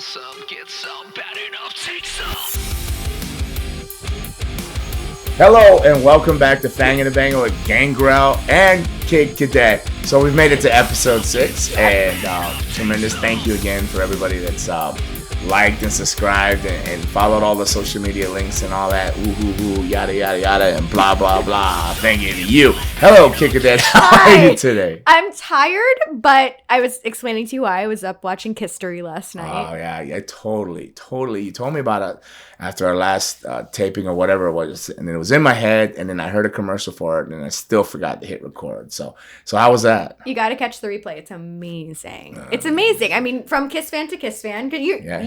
some, get some, bad enough, take some. Hello and welcome back to FANGIN N BANGIN with Gangrel and Kid Cadet. So we've made it to episode 6, and tremendous thank you again for everybody that's liked and subscribed and followed all the social media links and all that. Yada yada yada and blah blah blah. Thank you to you. Hello, Kid Cadet. How are you today? I'm tired, but I was explaining to you why I was up watching History last night. Oh yeah, totally. You told me about it after our last taping or whatever it was, and it was in my head, and then I heard a commercial for it, and I still forgot to hit record. So how was that? You got to catch the replay. It's amazing. It's amazing. I mean, from Kiss fan to Kiss fan.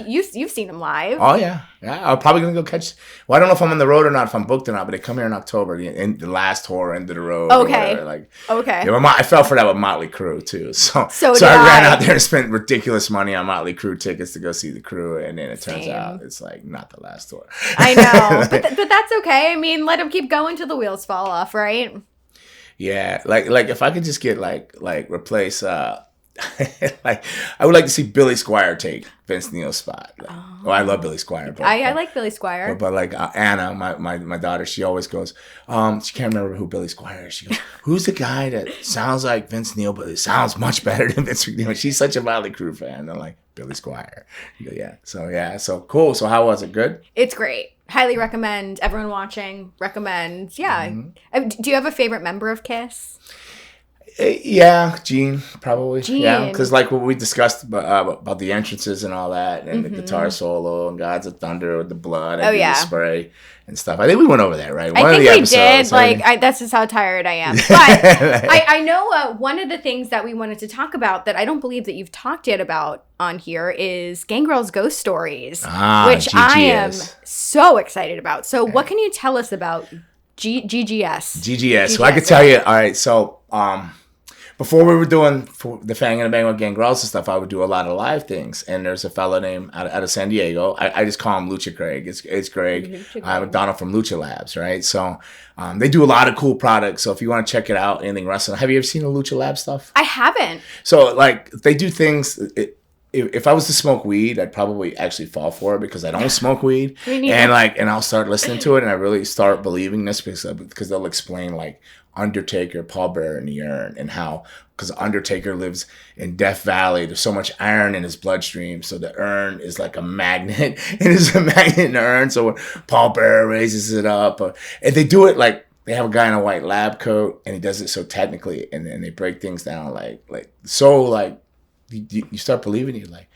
You've seen them live. Oh yeah. I'm probably gonna go catch. Well, I don't know if I'm on the road or not, if I'm booked or not, but they come here in October, in the last tour, end of the road. Okay. Okay. Yeah, I fell for that with Motley Crue too. So I ran out there and spent ridiculous money on Motley Crue tickets to go see the Crew, and then it turns out it's like not the last tour. I know, but that's okay. I mean, let them keep going till the wheels fall off, right? Yeah, like if I could just get like replace like I would like to see Billy Squier take Vince Neil's spot. I love Billy Squier. But, I like Billy Squier. But like Anna, my daughter, she always goes, she can't remember who Billy Squier is. She goes, who's the guy that sounds like Vince Neil, but it sounds much better than Vince Neil? She's such a Motley Crue fan. I'm like, Billy Squier. So cool. So how was it? Good? It's great. Highly recommend. Everyone watching, recommend. Yeah. Mm-hmm. Do you have a favorite member of Kiss? Yeah, Gene, probably. Gene. Yeah, because like what we discussed about the entrances and all that, and the guitar solo, and Gods of Thunder with the blood, and the spray and stuff. I think we went over that, right? I think we did. That's just how tired I am. But I know one of the things that we wanted to talk about that I don't believe that you've talked yet about on here is Gangrel's Ghost Stories, which GGS. I am so excited about. So what can you tell us about GGS? GGS. So I could tell you, all right, so before we were doing the FANGIN N BANGIN with Gangrels and stuff, I would do a lot of live things. And there's a fella named out of San Diego. I just call him Lucha Craig. It's Greg. I'm Donald from Lucha Labs, right? So they do a lot of cool products. So if you want to check it out, anything wrestling. Have you ever seen the Lucha Lab stuff? I haven't. So like they do things. If I was to smoke weed, I'd probably actually fall for it because I don't smoke weed. And I'll start listening to it and I really start believing this because they'll explain like Undertaker, Paul Bearer in the urn, and how, because Undertaker lives in Death Valley, there's so much iron in his bloodstream, so the urn is like a magnet. It is a magnet in the urn, so when Paul Bearer raises it up, and they do it like, they have a guy in a white lab coat, and he does it so technically, and then they break things down you start believing it, like,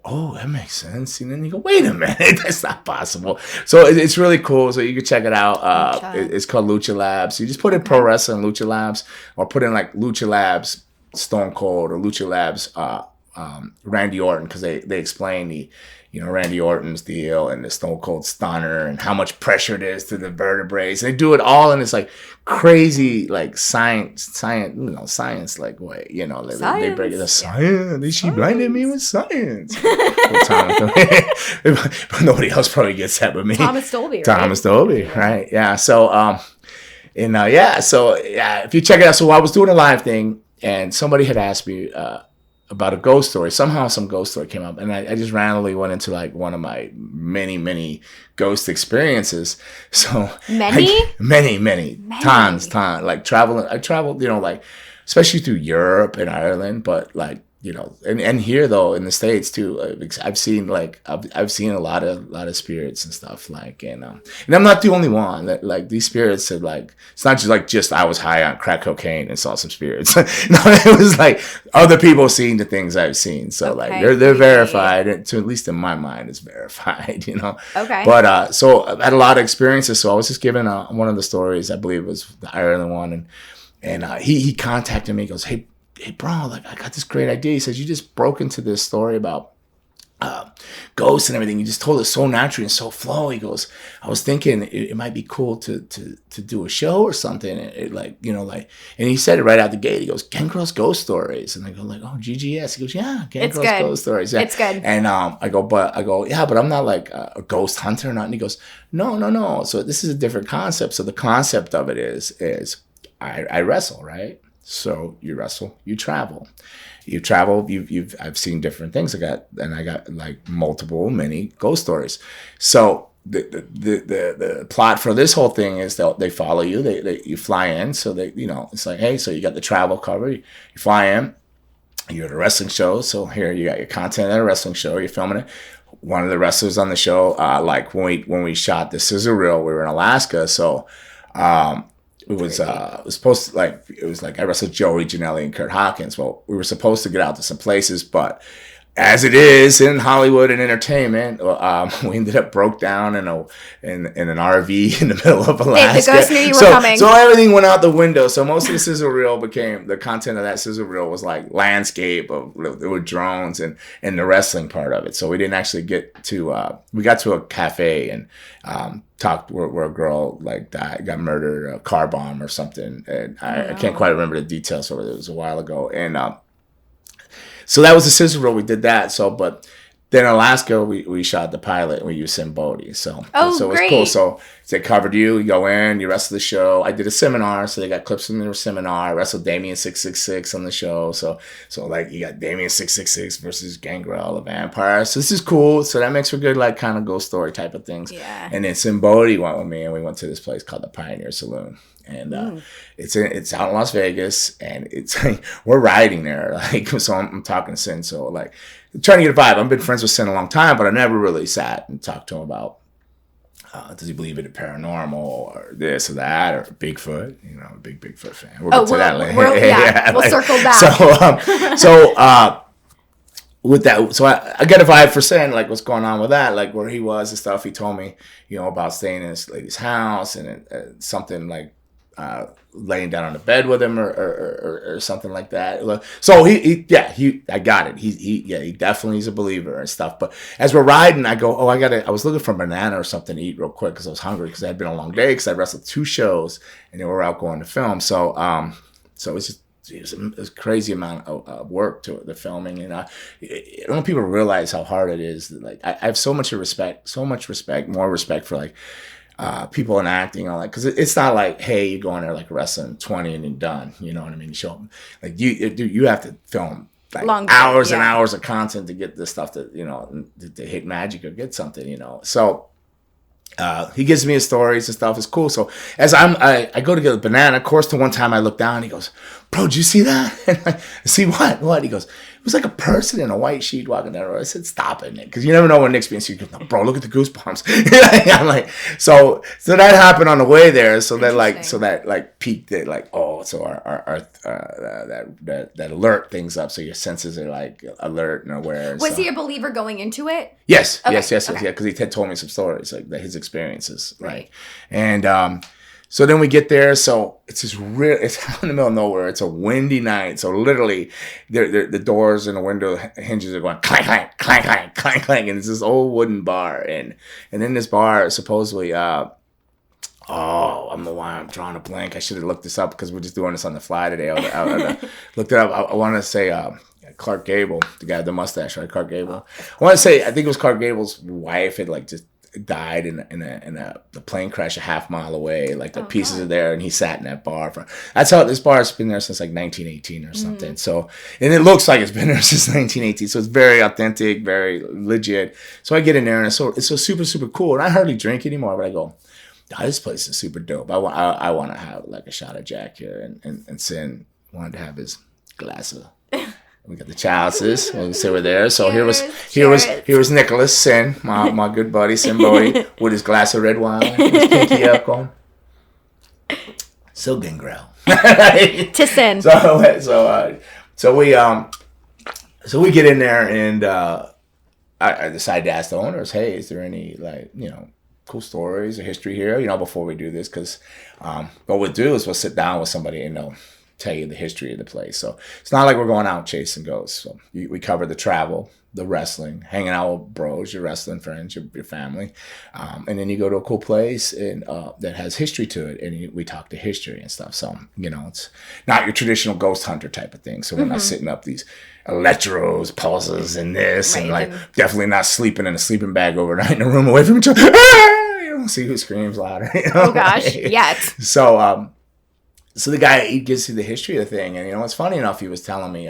oh, that makes sense. And then you go, wait a minute, that's not possible. So it's really cool. So you can check it out. It's called Lucha Labs. You just put in Pro Wrestling Lucha Labs, or put in like Lucha Labs Stone Cold or Lucha Labs Randy Orton, because they explain the Randy Orton's deal and the Stone Cold Stunner and how much pressure it is to the vertebrae. And they do it all in this like crazy like science like way. They break it up. Science. She blinded me with science. But nobody else probably gets that but me. Thomas Dolby, right? Yeah. So if you check it out. So I was doing a live thing and somebody had asked me about a ghost story. Somehow some ghost story came up, and I just randomly went into like one of my many ghost experiences. So many tons. Like traveling, I traveled, like especially through Europe and Ireland, but like and here though in the States too. I've seen a lot of spirits and stuff and I'm not the only one that like these spirits have like, it's not just I was high on crack cocaine and saw some spirits. No, it was like other people seeing the things I've seen. So they're verified, to at least in my mind it's verified. Okay. But so I've had a lot of experiences. So I was just given one of the stories, I believe it was the Ireland one, and he contacted me. He goes, hey bro, like I got this great idea. He says, you just broke into this story about ghosts and everything. You just told it so naturally and so flow. He goes, I was thinking it might be cool to do a show or something. And he said it right out the gate. He goes, Gangrel's Ghost Stories. And I go like, oh, GGS. He goes, yeah, Gangrel's Ghost Stories. Yeah. It's good. And I go, yeah, but I'm not like a ghost hunter or not. And he goes, no. So this is a different concept. So the concept of it is I wrestle, right? So you wrestle, you travel. you travel, I've seen different things. I got like many ghost stories. So the plot for this whole thing is they follow you. You fly in, so it's like, hey, so you got the travel cover. You fly in. You're at a wrestling show, so here you got your content at a wrestling show. You're filming it. One of the wrestlers on the show, like when we shot the sizzle reel, we were in Alaska, so it was supposed to, like, it was like I wrestled Joey Janelli and Kurt Hawkins. Well, we were supposed to get out to some places, but as it is in Hollywood and entertainment, we ended up broke down in an RV in the middle of Alaska. The ghost knew you were coming. So everything went out the window. So most of the sizzle reel the content of that sizzle reel was like landscape with drones and the wrestling part of it. So we didn't actually get to, we got to a cafe and talked where a girl like died, got murdered, a car bomb or something. And I can't quite remember the details, so it was a while ago. And, so that was the sizzle reel. We did that. So, but then in Alaska, we shot the pilot and we used Simbodi. So it was cool. So they covered you. You go in, you wrestle the show. I did a seminar, so they got clips from their seminar. I wrestled Damien 666 on the show. So like you got Damien 666 versus Gangrel the vampire. So this is cool. So that makes for good like kind of ghost story type of things. Yeah. And then Simbodi went with me, and we went to this place called the Pioneer Saloon. And it's out in Las Vegas, and it's we're riding there. Like, so I'm talking to Sin. So like, trying to get a vibe. I've been friends with Sin a long time, but I never really sat and talked to him about does he believe in the paranormal or this or that or Bigfoot. You know, a big Bigfoot fan. We'll get to that later. We'll circle back. With that, so I get a vibe for Sin, like what's going on with that, like where he was and stuff. He told me, about staying in this lady's house and something like laying down on the bed with him or something like that. So I got it. He definitely is a believer and stuff. But as we're riding, I go, I was looking for a banana or something to eat real quick because I was hungry because it had been a long day because I wrestled 2 shows and then we were out going to film. So it was a crazy amount of work to the filming, and I don't know if people realize how hard it is. Like I have so much respect, more respect for like people in acting, because it's not like, hey, you go in there like wrestling 20 and you're done. You know what I mean? You show them like you have to film like hours and hours of content to get this stuff to hit magic or get something. So. He gives me his stories and stuff. It's cool. So as I go to get a banana, of course, one time I look down, he goes, "Bro, did you see that?" And I see what? He goes, "It was like a person in a white sheet walking down the road." I said, "Stop it, Nick," because you never know when Nick's being serious. He goes, "No, bro, look at the goosebumps." I'm like, so that happened on the way there. So that peaked it. Like, so our that alert things up. So your senses are like alert and aware. Was he a believer going into it? Yes, okay. yes, yeah. Because he had told me some stories like his experiences, right? And so then we get there. So it's it's out in the middle of nowhere. It's a windy night. So literally, the doors and the window hinges are going clank, clank, clank, clank, clank, clank, and it's this old wooden bar. And in this bar, supposedly, I'm drawing a blank. I should have looked this up because we're just doing this on the fly today. I looked it up. I want to say Clark Gable, the guy with the mustache, right? Clark Gable. I want to say, I think it was Clark Gable's wife had like just died in the plane crash a half mile away. Like the pieces are there, and he sat in that bar. That's how this bar has been there since like 1918 or something. So, and it looks like it's been there since 1918. So it's very authentic, very legit. So I get in there, and it's so super, super cool. And I hardly drink anymore, but I go, this place is super dope. I want to have like a shot of Jack here, and Sin wanted to have his glass of. We got the chalices. We'll say we're there. So here was Nicholas Sin, my good buddy Sin Bodie, with his glass of red wine, his pinky up going. So Gangrel. To Sin. So we get in there, and I decided to ask the owners, hey, is there any cool stories or history here, before we do this? Because what we'll do is we'll sit down with somebody and tell you the history of the place. So it's not like we're going out chasing ghosts. So we cover the travel, the wrestling, hanging out with bros, your wrestling friends, your family, and then you go to a cool place and that has history to it, and we talk to history and stuff. So it's not your traditional ghost hunter type of thing. So we're not setting up these electros, pulses, and this, right, and definitely not sleeping in a sleeping bag overnight in a room away from each other. You don't see who screams louder. Oh gosh, yet. So the guy, he gives you the history of the thing, and it's funny enough, he was telling me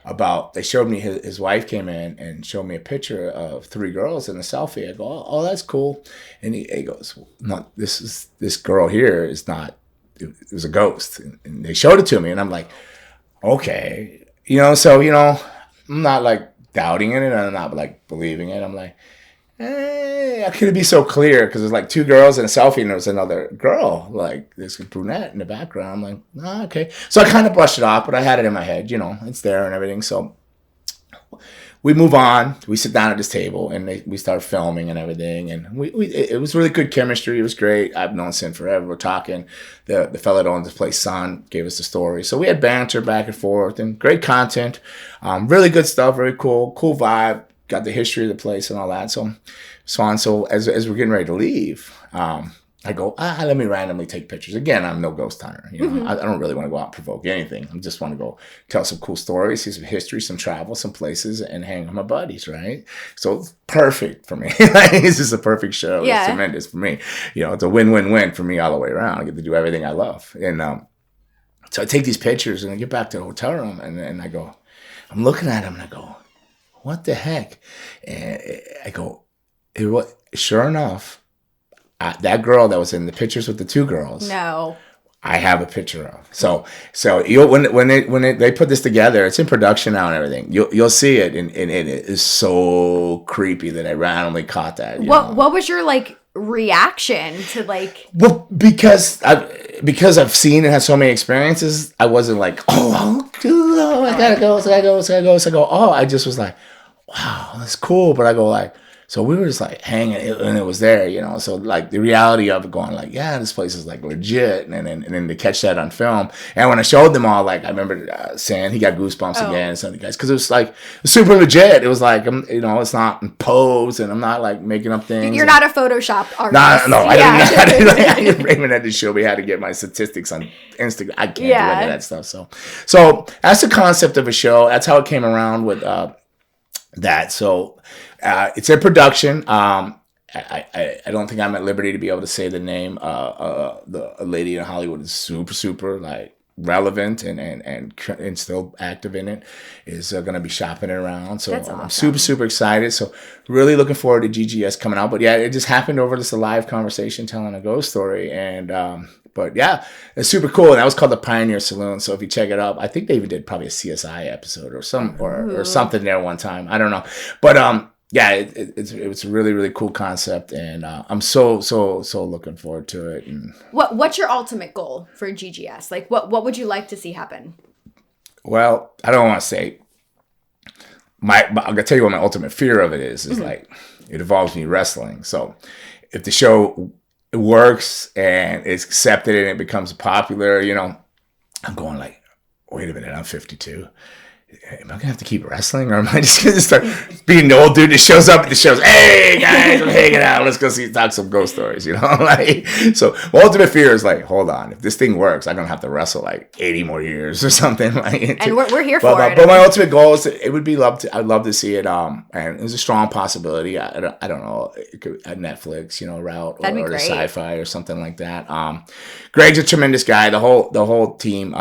about, they showed me his wife came in and showed me a picture of 3 girls in a selfie. I go, oh, that's cool. And he goes, no, this girl here is not, it was a ghost. And they showed it to me, and I'm like, okay, so I'm not like doubting it, and I'm not like believing it. I'm like, how could it be so clear? Because there's like 2 girls in a selfie, and there was another girl, like this brunette in the background. I'm like, oh, okay. So I kind of brushed it off, but I had it in my head, it's there and everything. So we move on. We sit down at this table, and we start filming and everything. And it was really good chemistry. It was great. I've known Sin forever. We're talking. The fella that owns this place, Son, gave us the story. So we had banter back and forth, and great content. Really good stuff. Very cool vibe. Got the history of the place and all that. So it's fun. So as we're getting ready to leave, I go, let me randomly take pictures. Again, I'm no ghost hunter. I don't really want to go out and provoke anything. I just want to go tell some cool stories, see some history, some travel, some places, and hang with my buddies, right? So it's perfect for me. This is a perfect show. Yeah. It's tremendous for me. It's a win-win-win for me all the way around. I get to do everything I love. And so I take these pictures, and I get back to the hotel room, and I go, I'm looking at them, and I go, what the heck? And I go, sure enough, that girl that was in the pictures with the 2 girls. No. I have a picture of. So when they put this together, it's in production now and everything. You'll see it, and it is so creepy that I randomly caught that. What was your reaction to Well, because I've seen and had so many experiences, I wasn't like, oh I gotta go. So I go, oh, I just was like, wow, that's cool. But I go like, so we were just like hanging, and it was there, So like the reality of it, going like, yeah, this place is like legit, and then to catch that on film, and when I showed them all, like I remember saying he got goosebumps again, and some of the guys, because it was like super legit. It was like, it's not imposed, and I'm not like making up things. You're not a Photoshop artist. No, I didn't. Raymond had to show me how to get my statistics on Instagram. I can't do any of that stuff. So that's the concept of a show. That's how it came around with that. So. It's in production. I don't think I'm at liberty to be able to say the name. The lady in Hollywood is super like relevant and still active in it. Is going to be shopping it around. So I'm super excited. So really looking forward to GGS coming out. But yeah, it just happened over this live conversation telling a ghost story, and but yeah, it's super cool. And that was called the Pioneer Saloon. So if you check it up, I think they even did probably a CSI episode or something there one time. I don't know, but yeah, it's a really, really cool concept, and I'm so looking forward to it. And what's your ultimate goal for GGS? Like, what would you like to see happen? Well, I don't want to say I'm gonna tell you what my ultimate fear of it is like it involves me wrestling. So if the show works and it's accepted and it becomes popular, I'm going like, wait a minute, I'm 52. Am I gonna have to keep wrestling, or am I just gonna start being the old dude that shows up at the shows? Hey guys, I'm hanging out. Let's go talk some ghost stories, Like, so my ultimate fear is like, hold on, if this thing works, I'm gonna have to wrestle like 80 more years or something. And we're here for it. But my ultimate goal is I'd love to see it. And there's a strong possibility. I don't know, it could, a Netflix, route or the sci-fi or something like that. Greg's a tremendous guy. The whole team.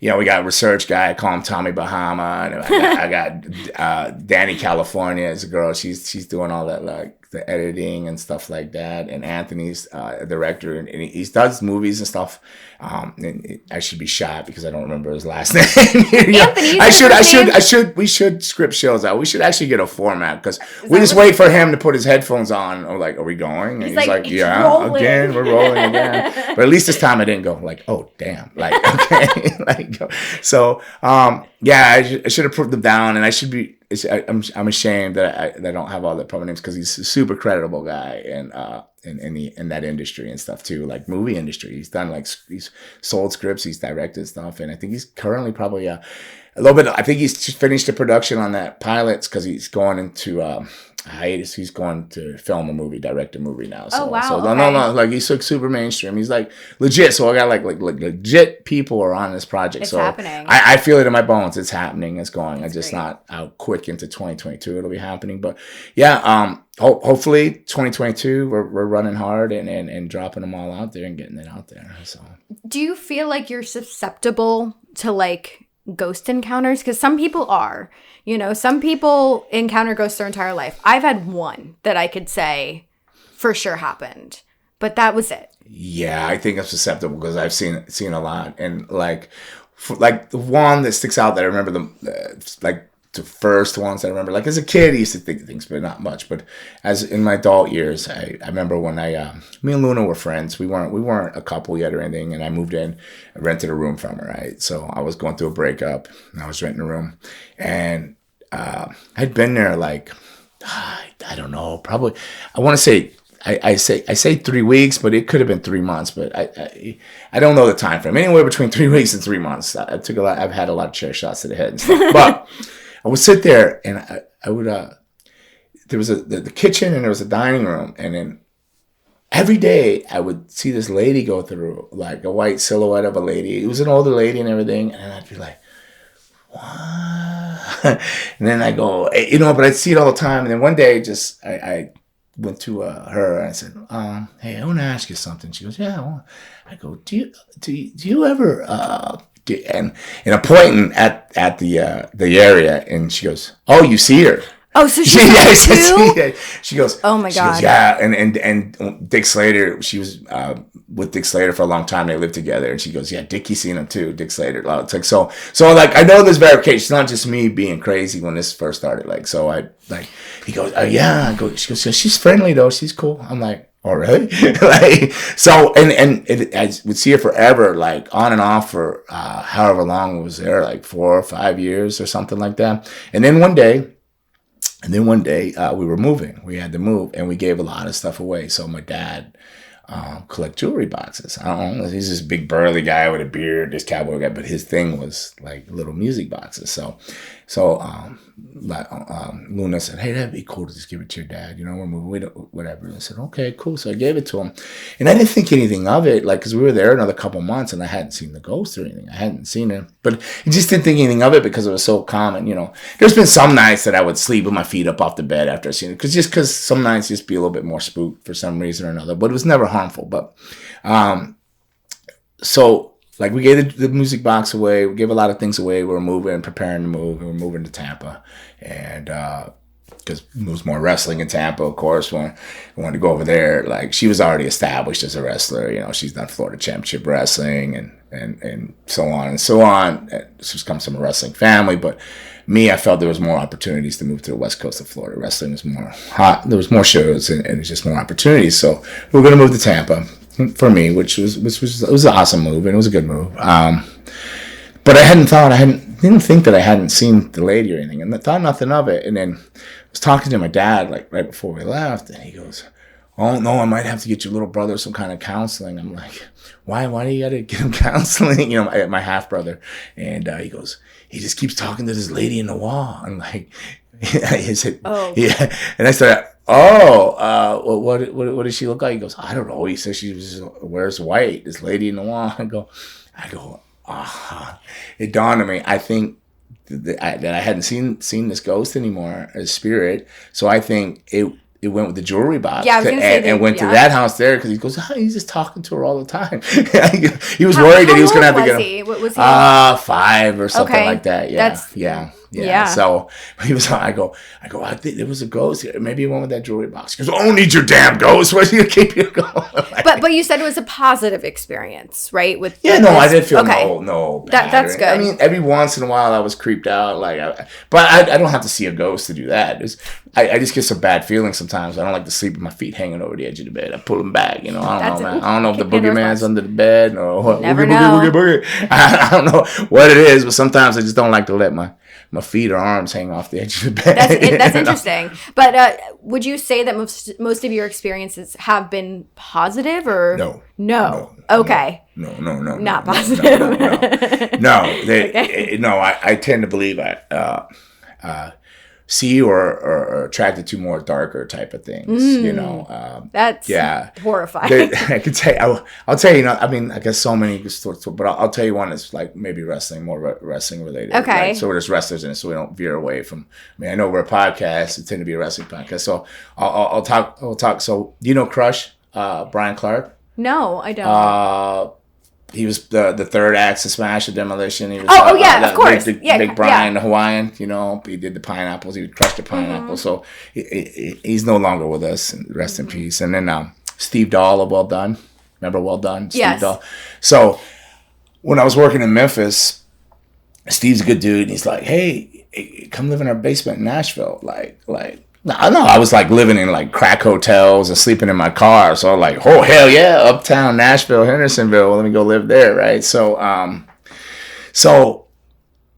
We got a research guy. I call him Tommy Bahama, and I got Danny California as a girl. She's doing all that, like the editing and stuff like that. And Anthony's a director, and he does movies and stuff. And I should be shot because I don't remember his last name. We should script shows out. We should actually get a format, because we just wait for him to put his headphones on. Or like, are we going? And he's like, yeah, rolling. Again, we're rolling again. But at least this time I didn't go like, oh damn, like okay, like so. Yeah, I should have put them down, and I should be. I'm ashamed that I don't have all the proper names, because he's a super credible guy, and in that industry and stuff too, like movie industry. He's done he's sold scripts, he's directed stuff, and I think he's currently probably a little bit. I think he's just finished the production on that pilots, because he's going into hiatus. He's going to film a movie, direct a movie now. So, no, like he's like super mainstream. He's like legit. So I got like legit people are on this project. It's so happening. I feel it in my bones. It's happening. It's going. It's just not out quick into 2022. It'll be happening. But yeah, hopefully 2022 we're running hard and dropping them all out there and getting it out there. So do you feel like you're susceptible to like ghost encounters? Because some people are. Some people encounter ghosts their entire life. I've had one that I could say for sure happened, but that was it. Yeah, I think I'm susceptible because I've seen a lot, and like the one that sticks out that I remember the first ones that I remember. Like as a kid, I used to think things, but not much. But as in my adult years, I remember when me and Luna were friends. We weren't a couple yet or anything, and I moved in, I rented a room from her. Right, so I was going through a breakup, and I was renting a room, and I'd been there like I don't know, probably I want to say. I say 3 weeks, but it could have been 3 months. But I don't know the time frame. Anywhere between 3 weeks and 3 months. I've had a lot of chair shots to the head and stuff. But I would sit there and I would there was the kitchen and there was a dining room, and then every day I would see this lady go through, like a white silhouette of a lady. It was an older lady and everything, and I'd be like, what? And then I go, but I'd see it all the time. And then one day, I went to her and I said, hey, I want to ask you something. She goes, yeah. Well. I go, do you ever and I'm pointing at the area, and she goes, oh, you see her? Oh, so she She goes, oh my God. Goes, yeah, and Dick Slater, she was with Dick Slater for a long time. They lived together, and she goes, yeah, Dickie seen him too, Dick Slater. It's like so like I know there's verification. It's not just me being crazy when this first started. Like so, he goes, yeah. I go, she goes, she's friendly though, she's cool. I'm like, oh really? Like so, and I would see her forever, like on and off for however long it was there, like 4 or 5 years or something like that. And then one day. We were moving. We had to move, and we gave a lot of stuff away. So my dad collect jewelry boxes. I don't know. He's this big burly guy with a beard, this cowboy guy, but his thing was like little music boxes. So Luna said, hey, that'd be cool to just give it to your dad. We're moving, whatever. And I said, okay, cool. So I gave it to him, and I didn't think anything of it, like, because we were there another couple months, and I hadn't seen the ghost or anything. I hadn't seen her, but I just didn't think anything of it because it was so common. There's been some nights that I would sleep with my feet up off the bed after I seen it, because some nights just be a little bit more spooked for some reason or another, but it was never harmful. But so like we gave the music box away, we gave a lot of things away. We were moving, preparing to move, and we're moving to Tampa, and because there was more wrestling in Tampa, of course. When we wanted to go over there, like she was already established as a wrestler. She's done Florida Championship Wrestling and so on and so on. She's comes from a wrestling family, but me, I felt there was more opportunities to move to the west coast of Florida. Wrestling was more hot. There was more shows and it was just more opportunities. So we were going to move to Tampa for me, which was an awesome move, and it was a good move. But I didn't think that I hadn't seen the lady or anything, and I thought nothing of it. And then I was talking to my dad like right before we left, and he goes, oh no, I might have to get your little brother some kind of counseling. I'm like, why do you gotta get him counseling? My half brother. And he goes, he just keeps talking to this lady in the wall. I'm like, he said, oh yeah. And I said, well, what does she look like? He goes, I don't know. He says she wears white, this lady in the wall. I go, it dawned on me. I think that I hadn't seen this ghost anymore, a spirit. So I think it went with the jewelry box, and went to that house there, because he goes, he's just talking to her all the time. He was worried that he was going to have to get him. What was he? 5 or something like that. Yeah. So he was. I go. I think there was a ghost here. Maybe he went with that jewelry box. He goes, I don't need your damn ghost. Where's you keep you going? But you said it was a positive experience, right? I did feel no bad. That's good. I mean, every once in a while I was creeped out, but I don't have to see a ghost to do that. I just get some bad feelings sometimes. I don't like to sleep with my feet hanging over the edge of the bed. I pull them back. I don't know, man. I don't know if the boogeyman's under the bed or what. Never boogie. I don't know what it is, but sometimes I just don't like to let my feet or arms hang off the edge of the bed. That's interesting. But would you say that most of your experiences have been positive or no? Okay. No. Not positive. No. I tend to believe see or attracted to more darker type of things. That's horrifying. I could say I'll tell you. I mean, I guess so many sorts, but I'll tell you one that's like maybe more wrestling related. Okay. Right? So there's wrestlers in it, so we don't veer away from. I mean, I know we're a podcast. It tend to be a wrestling podcast, so I'll talk. So do you know Crush? Brian Clark? No, I don't. he was the third act to Smash the Demolition. He was, of course. Big Brian, the Hawaiian, you know, he did the pineapples. He would crush the pineapple. So he's no longer with us. Rest in peace. And then Steve Dahl of Well Done. Remember Well Done? Yes. Steve Dahl. So when I was working in Memphis, Steve's a good dude. And he's like, hey, come live in our basement in Nashville. I know I was like living in like crack hotels and sleeping in my car. So I'm like, oh, hell yeah, uptown Nashville, Hendersonville. Let me go live there, right? So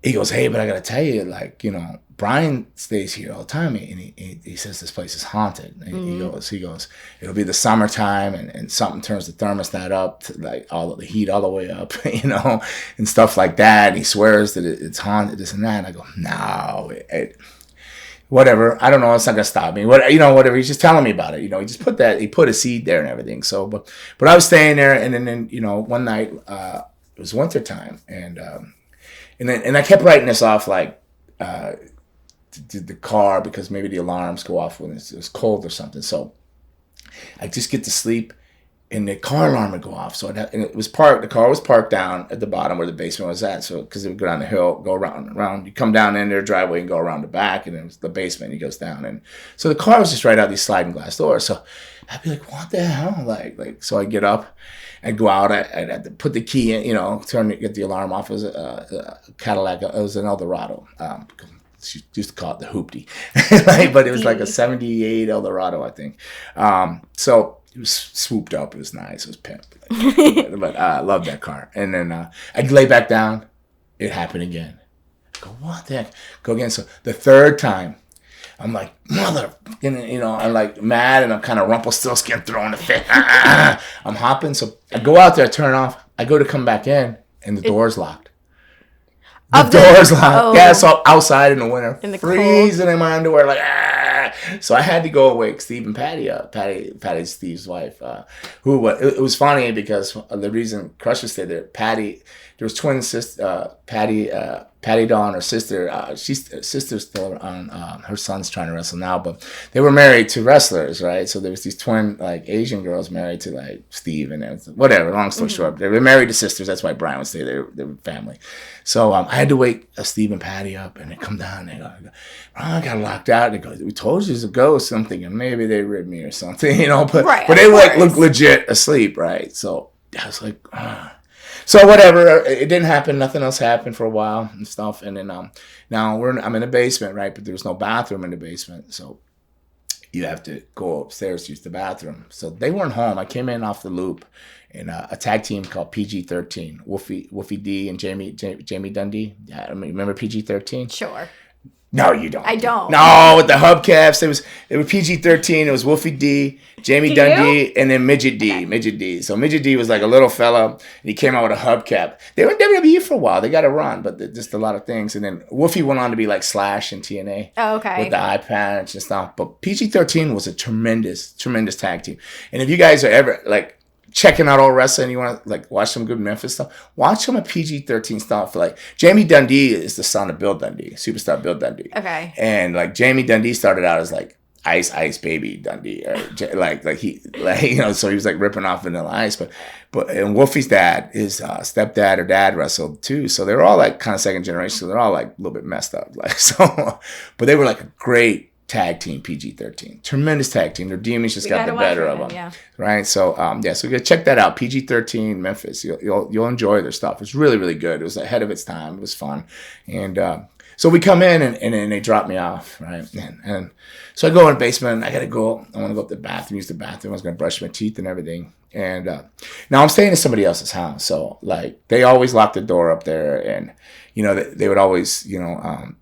he goes, hey, but I got to tell you, like, you know, Brian stays here all the time. And he says this place is haunted. And he goes, it'll be the summertime and something turns the thermostat up to like all of the heat all the way up, you know, and stuff like that. And he swears that it's haunted, this and that. And I go, no, whatever. I don't know. It's not gonna stop me. Whatever. He's just telling me about it. You know, he put a seed there and everything. So, but I was staying there, and then you know, one night it was winter time, and I kept writing this off like to the car because maybe the alarms go off when it's cold or something. So I just get to sleep. And the car alarm would go off. So the car was parked down at the bottom where the basement was at. So because it would go down the hill, go around. You come down in their driveway and go around the back, and it was the basement. He goes down, and so the car was just right out these sliding glass doors. So I'd be like, "What the hell?" Like. So I get up, I'd go out. I'd have to put the key in, you know, get the alarm off. It was a Cadillac. It was an Eldorado. She used to call it the Hoopty, but it was like a '78 Eldorado, I think. So. It was swooped up. It was nice. It was pimp. But I loved that car. And then I'd lay back down. It happened again. I go, what the heck? Go again. So the third time, I'm like, mother. And, you know, I'm like mad, and I'm kind of Rumpelstiltskin throwing the fit. I'm hopping. So I go out there, I turn off. I go to come back in, and the door's locked. The door's locked. Oh. Yeah, so outside in the winter. In the freezing cold. In my underwear, like, So I had to go wake Steve and Patty up. Patty's Steve's wife. It was funny because the reason Crusher stayed there, Patty, there was twin sister, Patty Dawn, her sister. Sister's still on. Her son's trying to wrestle now, but they were married to wrestlers, right? So there was these twin like Asian girls married to like Steve and whatever. Long story short, they were married to sisters. That's why Brian would stay there. They were family. So I had to wake Steve and Patty up, and they come down. And they go, I got locked out. They go, we told you it's a ghost. I'm thinking maybe they ripped me or something, you know. But they like look legit asleep, right? So I was like, So whatever, it didn't happen. Nothing else happened for a while and stuff. And then now I'm in the basement, right? But there was no bathroom in the basement, so you have to go upstairs to use the bathroom. So they weren't home. I came in off the loop in a tag team called PG-13. Wolfie D and Jamie Dundee. Yeah, remember PG-13? Sure. No, you don't. I don't. No, with the hubcaps, it was PG-13. It was Wolfie D, Jamie Dundee, and then Midget D. Okay. Midget D. So Midget D was like a little fella, and he came out with a hubcap. They were in WWE for a while. They got to run, but just a lot of things. And then Wolfie went on to be like Slash in TNA. Oh, okay. With the eye patch and stuff. But PG-13 was a tremendous tag team. And if you guys are ever like checking out all wrestling, you want to like watch some good Memphis stuff, watch some of PG-13 stuff. Like Jamie Dundee is the son of Bill Dundee, superstar Bill Dundee. Okay. And like Jamie Dundee started out as like Ice Baby Dundee, or like he you know, so he was like ripping off Vanilla Ice. But and Wolfie's dad, his stepdad or dad wrestled too, so they were all like kind of second generation. So they're all like a little bit messed up, like so. But they were like a great tag team, PG-13, tremendous tag team. Their demons just got the better of them, yeah. Right? So so you gotta check that out. PG-13 Memphis. You'll enjoy their stuff. It's really, really good. It was ahead of its time. It was fun, and so we come in and then they drop me off, right? And so I go in the basement. I gotta go. I want to go up to the bathroom, use the bathroom. I was gonna brush my teeth and everything. And now I'm staying in somebody else's house, so like they always lock the door up there, and you know they would always, you know.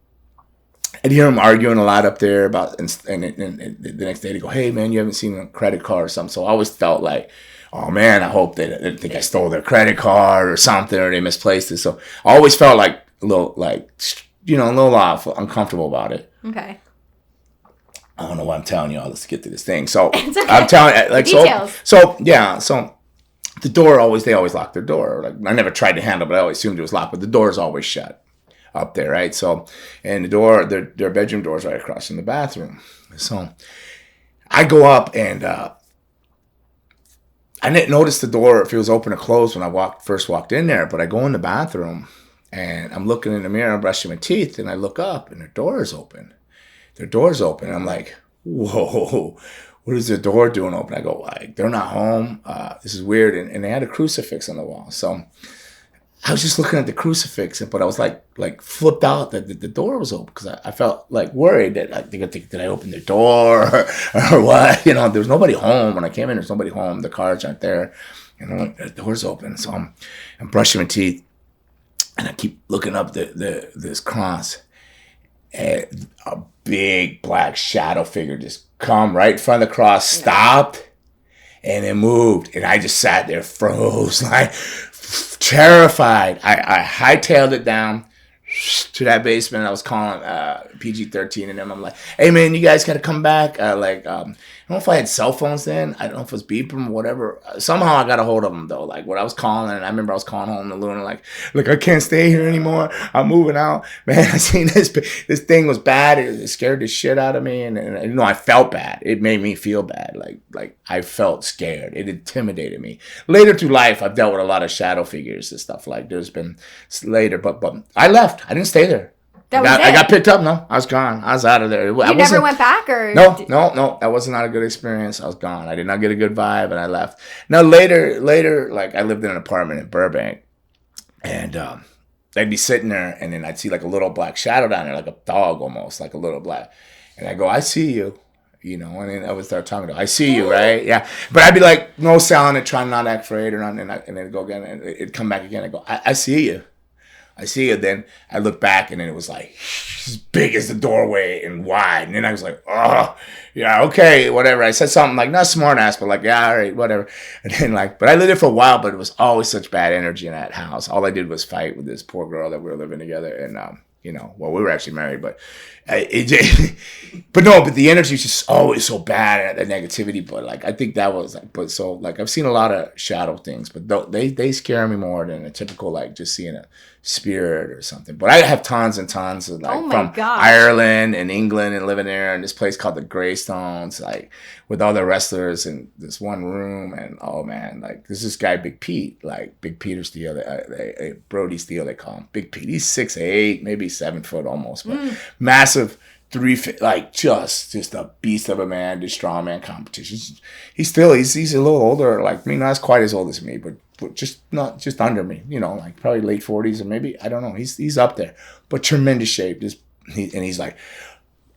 I'd hear them arguing a lot up there about, and the next day they go, hey man, you haven't seen a credit card or something. So I always felt like, oh man, I hope they didn't think I stole their credit card or something, or they misplaced it. So I always felt like a little, like, you know, a little uncomfortable about it. Okay. I don't know why I'm telling you all this to get to this thing. So it's okay. I'm telling, like, details. So the door they always lock their door. Like I never tried to handle, but I always assumed it was locked, but the door is always shut up there, right? So, and the door, their bedroom door's right across from the bathroom. So I go up and I I didn't notice the door if it was open or closed when I first walked in there. But I go in the bathroom and I'm looking in the mirror, I'm brushing my teeth, and I look up and their door is open. Their door's open. And I'm like, whoa, what is the door doing open? I go, like, they're not home. This is weird. And they had a crucifix on the wall. So I was just looking at the crucifix, but I was like flipped out that the door was open because I felt like worried that they're gonna think, did I open the door or what? You know, there's nobody home. When I came in, there's nobody home. The cars aren't there. And I'm like, the door's open. So I'm brushing my teeth and I keep looking up this cross. And a big black shadow figure just come right in front of the cross, stopped, and it moved. And I just sat there, froze, like terrified. I hightailed it down to that basement. I was calling PG-13 and them. I'm like, hey man, you guys gotta come back. I don't know if I had cell phones then. I don't know if it was beeping or whatever. Somehow I got a hold of them though. Like what I was calling, and I remember I was calling home to Luna, like, look, I can't stay here anymore. I'm moving out. Man, I seen this thing was bad. It scared the shit out of me, and you know, I felt bad. It made me feel bad. Like I felt scared. It intimidated me. Later through life, I've dealt with a lot of shadow figures and stuff. Like there's been later, but I left. I didn't stay there. I got picked up. No, I was gone. I was out of there. You never went back, or no. That was not a good experience. I was gone. I did not get a good vibe, and I left. Now later, like I lived in an apartment in Burbank, and I'd be sitting there, and then I'd see like a little black shadow down there, like a dog almost, like a little black, and I go, I see you. You know, and then I would start talking to, I see you, right? Yeah. But I'd be like, no selling it, trying not to act afraid or nothing, and then go again, and it'd come back again. I go, I see you. I see it. Then I look back, and then it was like as big as the doorway and wide. And then I was like, oh, yeah, okay, whatever. I said something like, not smart ass, but like, yeah, all right, whatever. And then but I lived there for a while, but it was always such bad energy in that house. All I did was fight with this poor girl that we were living together. And, you know, well, we were actually married, but but the energy was just always so bad, and the negativity. But like, I think that was like, I've seen a lot of shadow things, but they scare me more than a typical, like just seeing a spirit or something. But I have tons and tons of like from Ireland and England and living there in this place called the Greystones, like with all the wrestlers in this one room. And oh man, like there's this guy, Big Pete, like Big Peter Steele, Brody Steele, they call him Big Pete. He's 6'8", maybe 7 foot almost, but massive 3 feet, like just a beast of a man, just strongman competition. He's a little older, like me, not as quite as old as me, but just under me, you know, like probably late 40s or maybe, I don't know. He's up there, but tremendous shape. He's like,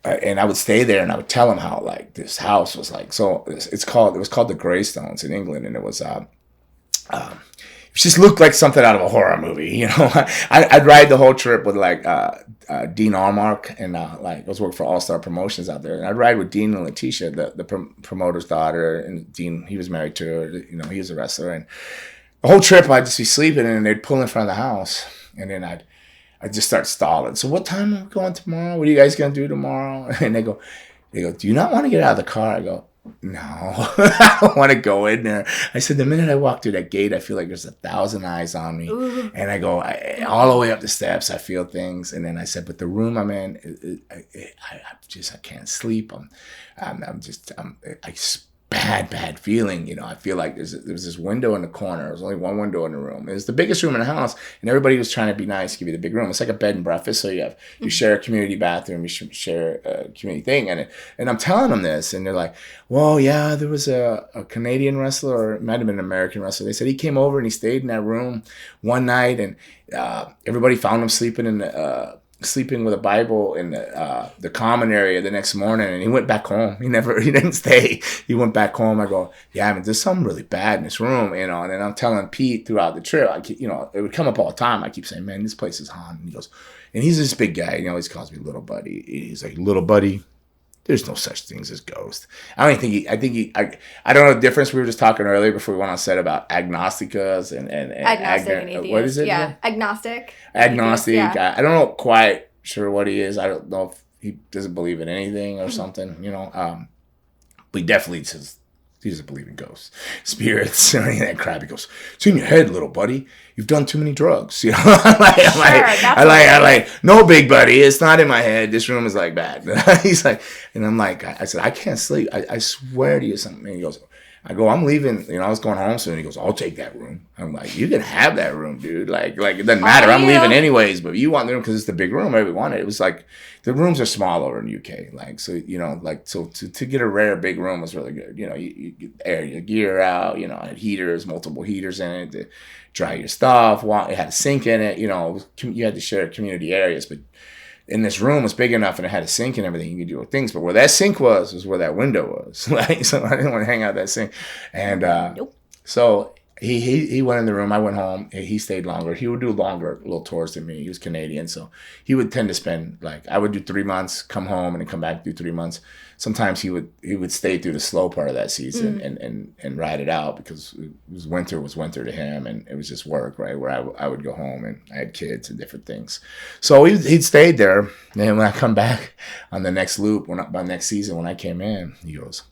and I would stay there and I would tell him how like this house was like. So it was called the Greystones in England, and it was it just looked like something out of a horror movie, you know. I'd ride the whole trip with like Dean Allmark, and like I was working for All Star Promotions out there, and I'd ride with Dean and Letitia, the promoter's daughter, and Dean, he was married to her, you know, he was a wrestler, and the whole trip I'd just be sleeping, and they'd pull in front of the house, and then I'd just start stalling. So what time are we going tomorrow? What are you guys gonna do tomorrow? And they go, do you not want to get out of the car? I go, no, I don't want to go in there. I said, the minute I walk through that gate, I feel like there's 1,000 eyes on me. Ooh. And I go all the way up the steps. I feel things. And then I said, but the room I'm in, I can't sleep. Bad feeling. You know, I feel like there was this window in the corner. There was only one window in the room. It was the biggest room in the house, and everybody was trying to be nice, give you the big room. It's like a bed and breakfast. So you share a community bathroom, you share a community thing, and I'm telling them this, and they're like, well, yeah, there was a Canadian wrestler, or it might have been an American wrestler. They said he came over and he stayed in that room one night, and everybody found him sleeping with a Bible in the common area the next morning, and he went back home. He didn't stay. He went back home. I go, yeah, I mean, there's something really bad in this room, you know. And then I'm telling Pete throughout the trip, it would come up all the time. I keep saying, man, this place is haunted. And he goes, and he's this big guy, he always calls me little buddy. He's like, little buddy, there's no such things as ghosts. I don't know the difference. We were just talking earlier before we went on set about agnosticas and agnostic and atheist. What is it? Yeah, agnostic. Agnostic. Yeah. I don't know quite sure what he is. I don't know if he doesn't believe in anything or something, you know. But he definitely says he doesn't believe in ghosts, spirits, or any of that crap. He goes, it's in your head, little buddy. You've done too many drugs, you know. I'm like, no, big buddy, it's not in my head. This room is like bad. He's like, and I'm like, I said, I can't sleep. I swear to you something. And he goes, I go, I'm leaving. You know, I was going home soon. He goes, I'll take that room. I'm like, you can have that room, dude. Like it doesn't matter. I'm leaving anyways. But you want the room because it's the big room everybody wanted. It was like the rooms are small over in UK. Like so, you know, like so to get a rare big room was really good. You know, you air your gear out. You know, it had heaters, multiple heaters in it to dry your stuff. It had a sink in it. You know, you had to share community areas, but in this room was big enough and it had a sink and everything. You could do things, but where that sink was where that window was. Like, so I didn't want to hang out that sink. And so he went in the room. I went home. He stayed longer. He would do longer little tours than me. He was Canadian, so he would tend to spend I would do 3 months, come home, and then come back do 3 months. Sometimes he would stay through the slow part of that season and ride it out because it was winter to him, and it was just work, right? Where I would go home and I had kids and different things. So he'd stayed there. And when I come back on the next loop, by next season when I came in, he goes,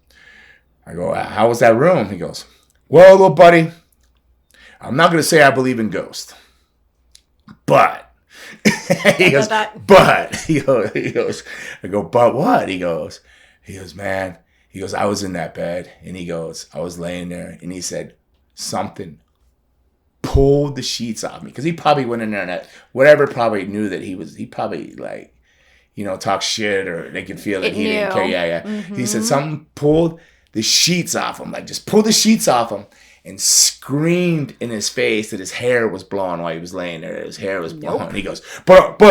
I go, how was that room? He goes, well, little buddy, I'm not going to say I believe in ghosts, but he goes, I go, but what? He goes, man, I was in that bed, and he goes, I was laying there, and he said, something pulled the sheets off me, because he probably went in there and whatever probably knew that he probably like, you know, talk shit, or they could feel that he didn't care. Yeah. Mm-hmm. He said something pulled the sheets off him, like just pulled the sheets off him, and screamed in his face that his hair was blowing while he was laying there. His hair was blowing. Nope. He goes, but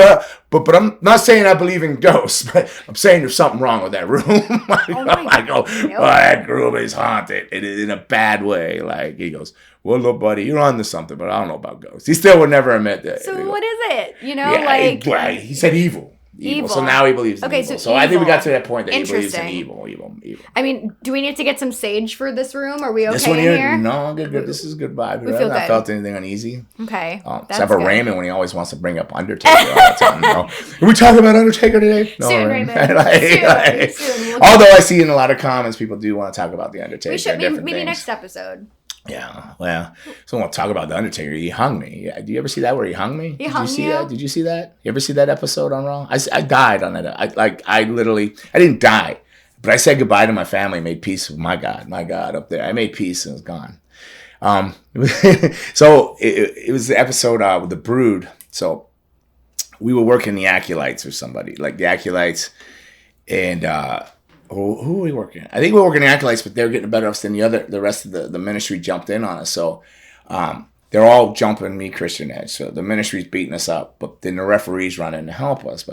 I'm not saying I believe in ghosts, but I'm saying there's something wrong with that room. I go, that room is haunted in a bad way. Like, he goes, well, little buddy, you're on to something, but I don't know about ghosts. He still would never admit that. So what is it? You know, he said evil. So now he believes in evil. So I think we got to that point that he believes in evil. I mean, do we need to get some sage for this room? Are we okay this one in here? No, good. This is a good vibe. We feel good. I felt anything uneasy. Okay. Except for Raymond, when he always wants to bring up Undertaker all the time. Are we talking about Undertaker today? No, soon, Raymond. Soon. Although I see in a lot of comments, people do want to talk about the Undertaker. We should maybe next episode. Yeah, well, so I want to talk about the Undertaker. He hung me. Do you ever see that where he hung me? He hung you? That? Did you see that? You ever see that episode on Raw? I died on that. I didn't die, but I said goodbye to my family, made peace with my God up there. I made peace and it was gone. So it was the episode with the Brood. So we were working the Acolytes or somebody, like the Acolytes, and who are we working? I think we were working the Acolytes, but they're getting better ups than the rest of the ministry jumped in on us. So they're all jumping me, Christian Edge. So the ministry's beating us up, but then the referees run in to help us.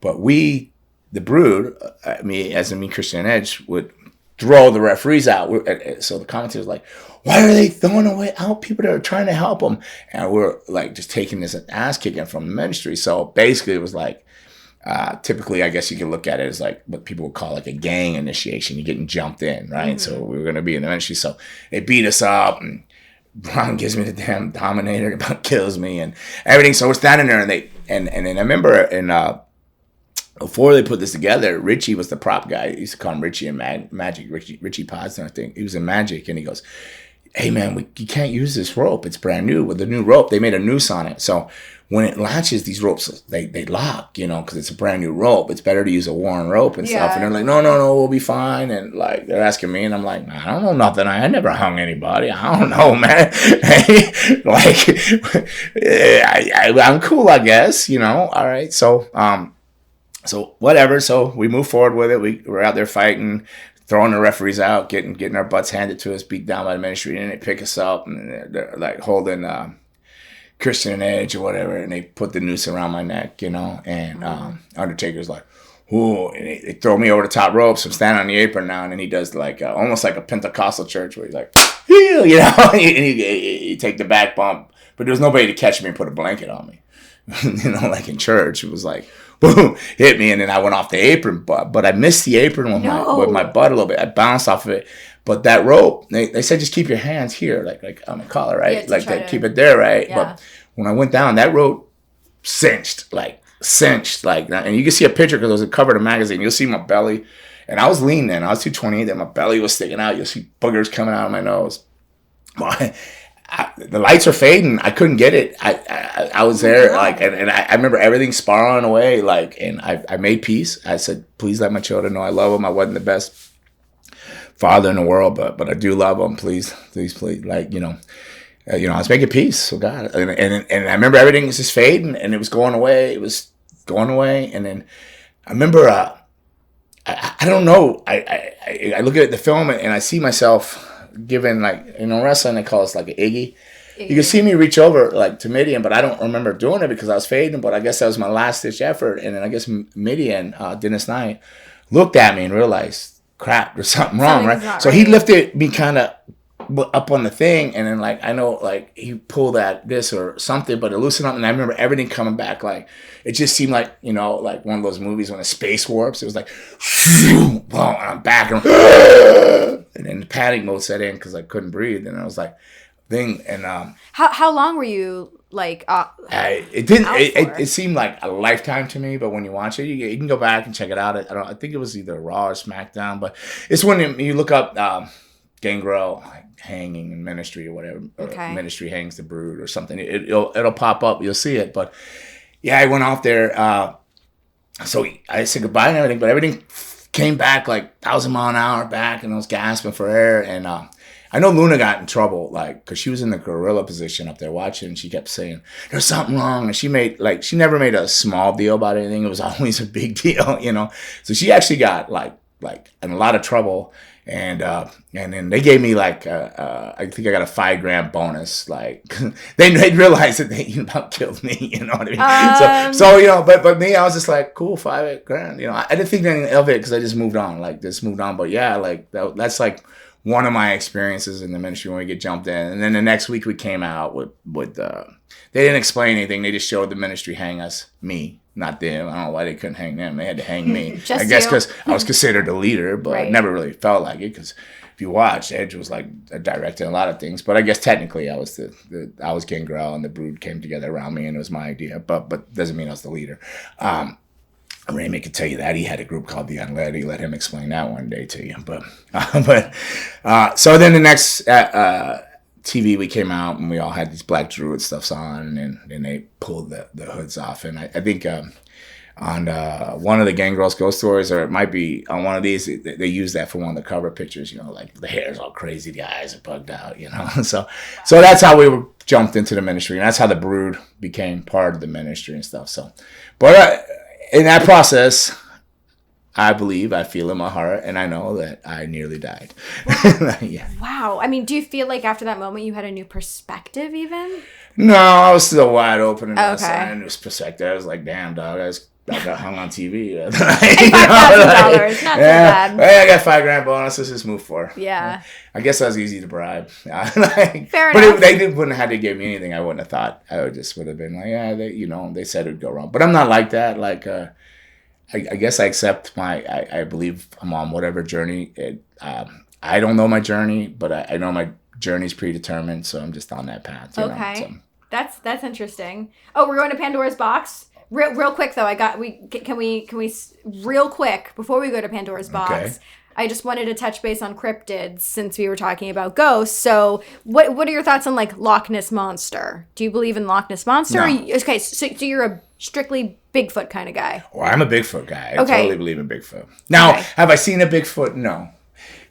But we, the Brood, me, Christian Edge, would throw the referees out. So the commentators were like, why are they throwing out people that are trying to help them? And we're like just taking this ass kicking from the ministry. So basically it was like, typically, I guess you could look at it as like what people would call like a gang initiation. You're getting jumped in, right? Mm-hmm. So we were going to be in the ministry. So they beat us up, and Ron gives me the damn Dominator, about kills me and everything. So we're standing there, and then I remember before they put this together, Richie was the prop guy. I used to call him Richie in Magic, Richie Podston, I think. He was in Magic, and he goes, hey man, you can't use this rope. It's brand new. With the new rope, they made a noose on it. So when it latches, these ropes, they lock, you know, because it's a brand new rope. It's better to use a worn rope and stuff. And they're like, no, we'll be fine. And like, they're asking me, and I'm like, I don't know nothing. I never hung anybody. I don't know, man. I'm cool, I guess, you know. All right. So whatever. So we move forward with it. We're out there fighting, throwing the referees out, getting our butts handed to us, beat down by the ministry, and they pick us up, and they're like holding Christian Edge or whatever, and they put the noose around my neck, you know, and Undertaker's like, ooh, and they throw me over the top rope, so I'm standing on the apron now, and then he does like almost like a Pentecostal church where he's like, you know, and he take the back bump, but there was nobody to catch me and put a blanket on me, you know, like in church. It was like, boom, hit me, and then I went off the apron, but I missed the apron with my butt a little bit. I bounced off of it. But that rope, they said just keep your hands here, like on the collar, right? Like keep it there, right? Yeah. But when I went down, that rope cinched, like, and you can see a picture because it was covered in a magazine. You'll see my belly, and I was lean then. I was 228, and my belly was sticking out. You'll see boogers coming out of my nose. The lights are fading. I couldn't get it. I was there, like, and I remember everything spiraling away, like, and I made peace. I said, please let my children know I love them. I wasn't the best. father in the world, but I do love them. Please, like, I was making peace with God, and I remember everything was just fading, and it was going away. It was going away, and then I remember, I don't know. I look at the film and I see myself giving, like, wrestling they call us like an Iggy. You can see me reach over like to Midian, but I don't remember doing it because I was fading. But I guess that was my last ditch effort, and then I guess Midian, Dennis Knight, looked at me and realized, crap, there's something wrong, right? So he lifted me kind of up on the thing, and then like I know like he pulled at this or something, but it loosened up, and I remember everything coming back. Like it just seemed like like one of those movies when a space warps. It was like boom, and I'm back, and then the panic mode set in because I couldn't breathe, and I was like thing. And how long were you like it seemed like a lifetime to me, but when you watch it, you can go back and check it out. I think it was either Raw or SmackDown, but it's when you look up Gangrel hanging in Ministry or whatever, or Ministry hangs the Brood or something. It'll pop up. You'll see it. But yeah, I went off there. So I said goodbye and everything, but everything came back like 1,000-mile-an-hour back, and I was gasping for air. And I know Luna got in trouble, like, because she was in the gorilla position up there watching, and she kept saying, there's something wrong. And she never made a small deal about anything. It was always a big deal, So she actually got like in a lot of trouble. And then they gave me like I think I got a $5,000 bonus. Like they realized that they about killed me. You know what I mean? So but me, I was just like, cool, $5,000. I didn't think anything of it because I just moved on. But yeah, like that's like one of my experiences in the ministry when we get jumped in. And then the next week we came out with they didn't explain anything. They just showed the ministry hang us, me. Not them. I don't know why they couldn't hang them. They had to hang me. I guess because I was considered the leader, but I never really felt like it. Because if you watch, Edge was like a director in a lot of things. But I guess technically I was I was Gangrel, and the Brood came together around me, and it was my idea. But doesn't mean I was the leader. Raymond could tell you that he had a group called the Unled. He let him explain that one day to you. But so then the next TV we came out, and we all had these black druid stuffs on, and then they pulled the hoods off. And I think on one of the Gangrel Ghost Stories, or it might be on one of these, they used that for one of the cover pictures. Like the hair's all crazy, the eyes are bugged out. So that's how we were jumped into the ministry, and that's how the Brood became part of the ministry and stuff. So, but in that process, I feel in my heart, and I know that I nearly died. Yeah. Wow. I mean, do you feel like after that moment you had a new perspective even? No, I was still wide open and outside in this perspective. I was like, damn, dog, I got hung on TV. $5,000, not so bad. Hey, I got $5,000 bonus. Let's just move forward. Yeah. I guess that was easy to bribe. Fair enough. But they wouldn't have had to give me anything. I wouldn't have thought. I would have been like, yeah, they said it would go wrong. But I'm not like that. Like, I guess I accept I believe I'm on whatever journey. I don't know my journey, but I know my journey's predetermined, so I'm just on that path. Okay. That's interesting. Oh, we're going to Pandora's box? Real quick though, can we real quick before we go to Pandora's box? Okay. I just wanted to touch base on cryptids since we were talking about ghosts. So, what are your thoughts on like Loch Ness Monster? Do you believe in Loch Ness Monster? No. Okay, so you're a strictly Bigfoot kind of guy. Well, I'm a Bigfoot guy. I totally believe in Bigfoot. Now, have I seen a Bigfoot? No.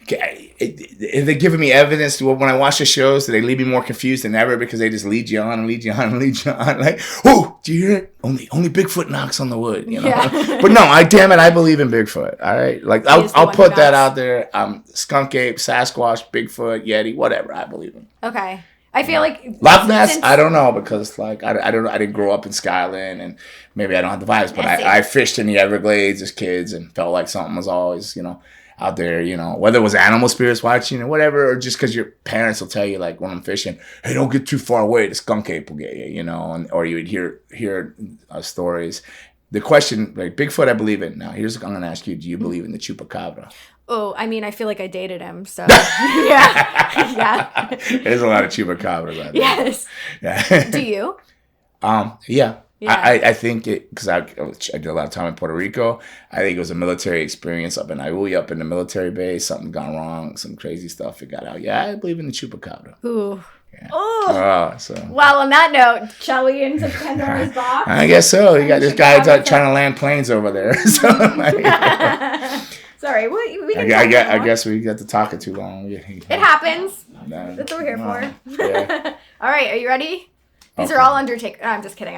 If they're giving me evidence to when I watch the shows, do they leave me more confused than ever because they just lead you on and lead you on and lead you on? Like, oh, do you hear it? Only Bigfoot knocks on the wood, Yeah. But no, I believe in Bigfoot. All right, like I'll put that out there. Skunk ape, Sasquatch, Bigfoot, Yeti, whatever. I believe in. Okay. I feel like Loch Ness, I don't know, because like I don't know, I didn't grow up in Skyland, and maybe I don't have the vibes, but I fished in the Everglades as kids and felt like something was always out there, whether it was animal spirits watching or whatever, or just because your parents will tell you, like when I'm fishing, hey, don't get too far away, the skunk ape will get you, or you would hear stories. The question, like Bigfoot, I believe in. Now here's what I'm going to ask you: do you believe in the chupacabra? Oh, I mean, I feel like I dated him, so yeah. There's a lot of chupacabras out there. Yes. Yeah. Do you? Yeah. I think it, because I did a lot of time in Puerto Rico. I think it was a military experience up in Iui, up in the military base. Something gone wrong, some crazy stuff. It got out. Yeah, I believe in the chupacabra. Ooh. Yeah. Oh. Well, on that note, shall we into Pandora's box? I guess so. You got this guy trying to land planes over there. So Sorry. We can I guess we got to talking too long. It happens. That's what we're here for. Yeah. All right. Are you ready? These are all Undertaker. No, I'm just kidding.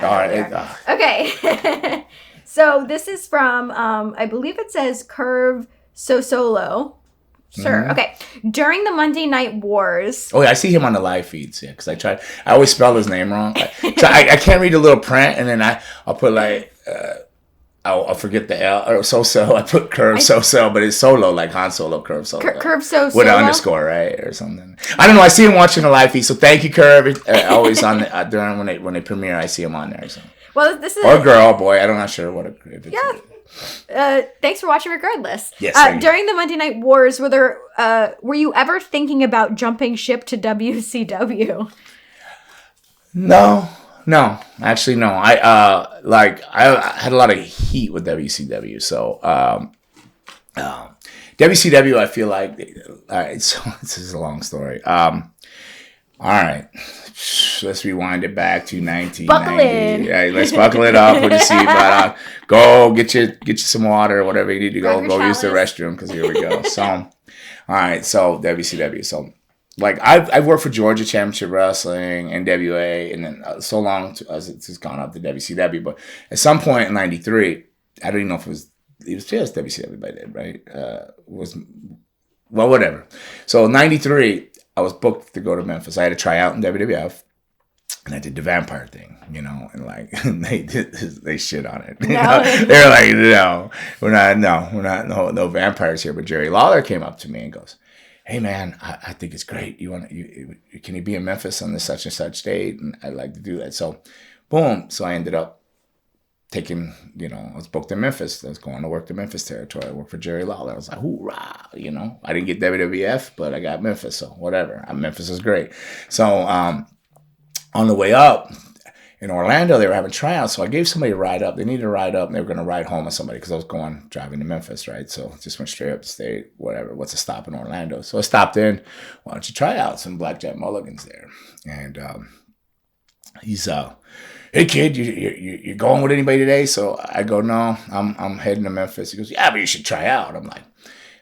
Okay. So this is from, I believe it says Curve Solo. Sure. Mm-hmm. Okay. During the Monday Night Wars. Oh, yeah, I see him on the live feeds. Yeah, because I always spell his name wrong. So I can't read the little print, and then I'll put like, I'll forget the L or so. I put Curve So, but it's Solo, like Han Solo, Curve Solo. Curve So with an underscore, right, or something. I don't know. I see him watching the live feed, so thank you, Curve. Always on during when they premiere, I see him on there. So. Well, this is or girl, boy. I'm not sure what. Thanks for watching regardless. Yes. During the Monday Night Wars, were you ever thinking about jumping ship to WCW? No, actually no. I had a lot of heat with WCW, so WCW I feel like so this is a long story. All right. Let's rewind it back to 1990. Buckle in. Right, let's buckle it up. We'll just see about go get you some water or whatever you need to go use the restroom because here we go. So, all right. So WCW. So, like I've worked for Georgia Championship Wrestling, NWA, and then so long as it's gone up to WCW. But at some point in '93, I don't even know if it was just WCW by then, right? Whatever. So '93. I was booked to go to Memphis. I had to try out in WWF, and I did the vampire thing, and like they shit on it. They're like, no, we're not, no vampires here. But Jerry Lawler came up to me and goes, "Hey man, I think it's great. Can you be in Memphis on this such and such date?" And I'd like to do that. So, boom. So I ended up taking, I was booked in Memphis. I was going to work the Memphis territory. I worked for Jerry Lawler. I was like, hoorah, I didn't get WWF, but I got Memphis, so whatever. Memphis is great. So on the way up in Orlando, they were having tryouts, so I gave somebody a ride up. They needed a ride up, and they were going to ride home with somebody because I was driving to Memphis, right? So just went straight up the state, whatever. What's a stop in Orlando? So I stopped in. Why don't you try out? Some Blackjack Mulligan's there. And he's hey kid, you going with anybody today? So I go, no, I'm heading to Memphis. He goes, yeah, but you should try out. I'm like,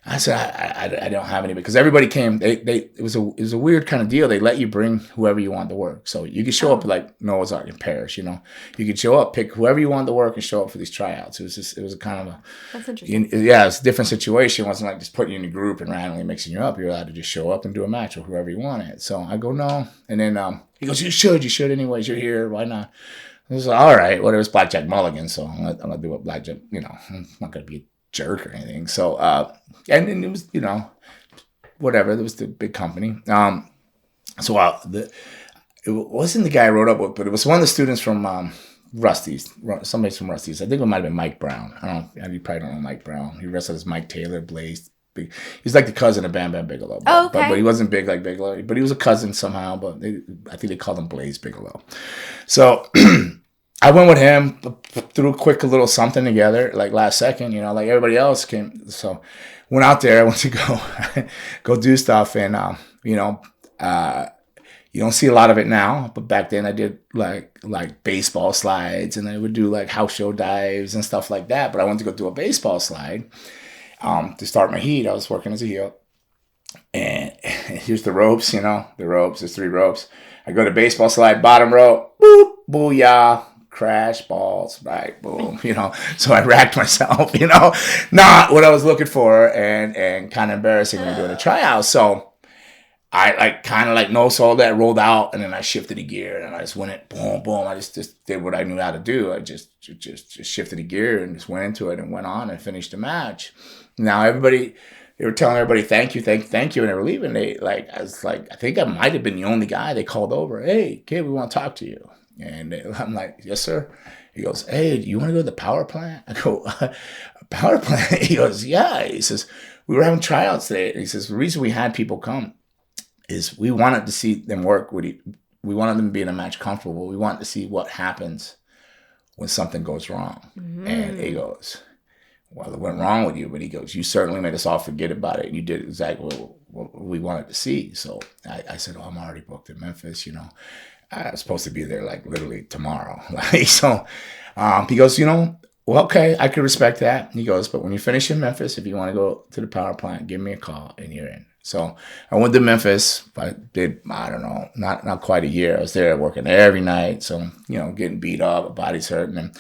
I said, I don't have any because everybody came. It was a weird kind of deal. They let you bring whoever you want to work. So you could show up like Noah's Ark in Paris. You could show up, pick whoever you wanted to work, and show up for these tryouts. It was a kind of that's interesting. It's a different situation. It wasn't like just putting you in a group and randomly mixing you up. You're allowed to just show up and do a match with whoever you wanted. So I go, no, and then he goes, you should anyways. You're here. Why not? I was like, all right, well, it was Blackjack Mulligan, so I'm gonna do what Blackjack. I'm not gonna be a jerk or anything. So and then it was whatever. There was the big company. So it wasn't the guy I wrote up with, but it was one of the students from Rusty's. Somebody from Rusty's. I think it might have been Mike Brown. You probably don't know Mike Brown. He wrestled as Mike Taylor, Blaze. He's like the cousin of Bam Bam Bigelow. But he wasn't big like Bigelow. But he was a cousin somehow. But I think they called him Blaze Bigelow. So I went with him, threw a quick little something together, like last second, like everybody else came. So went out there. I went to go do stuff. And, you don't see a lot of it now. But back then I did like baseball slides. And I would do like house show dives and stuff like that. But I went to go do a baseball slide. To start my heat, I was working as a heel. And here's the ropes, there's 3 ropes. I go to baseball slide, bottom rope, boop, booyah, crash, balls, right, boom, So I racked myself, not what I was looking for and kind of embarrassing when doing a tryout. So I kind of no-sold that, rolled out, and then I shifted the gear, and I just went it, boom, boom. I just did what I knew how to do. I just shifted the gear and just went into it and went on and finished the match. Now they were telling everybody, thank you, and they were leaving. I think I might have been the only guy they called over. Hey, kid, we want to talk to you. And I'm like, yes, sir. He goes, hey, do you want to go to the power plant? I go, power plant? He goes, yeah. He says, we were having tryouts today. He says, the reason we had people come is we wanted to see them work with you. We wanted them to be in a match comfortable. We wanted to see what happens when something goes wrong. Mm-hmm. And he goes, well, it went wrong with you. But he goes, you certainly made us all forget about it. You did exactly what we wanted to see. So I said, I'm already booked in Memphis, I was supposed to be there literally tomorrow. So he goes, well, okay, I could respect that. He goes, but when you finish in Memphis, if you want to go to the power plant, give me a call and you're in. So I went to Memphis. I did, I don't know, not quite a year. I was there working every night. So, getting beat up, body's hurting. And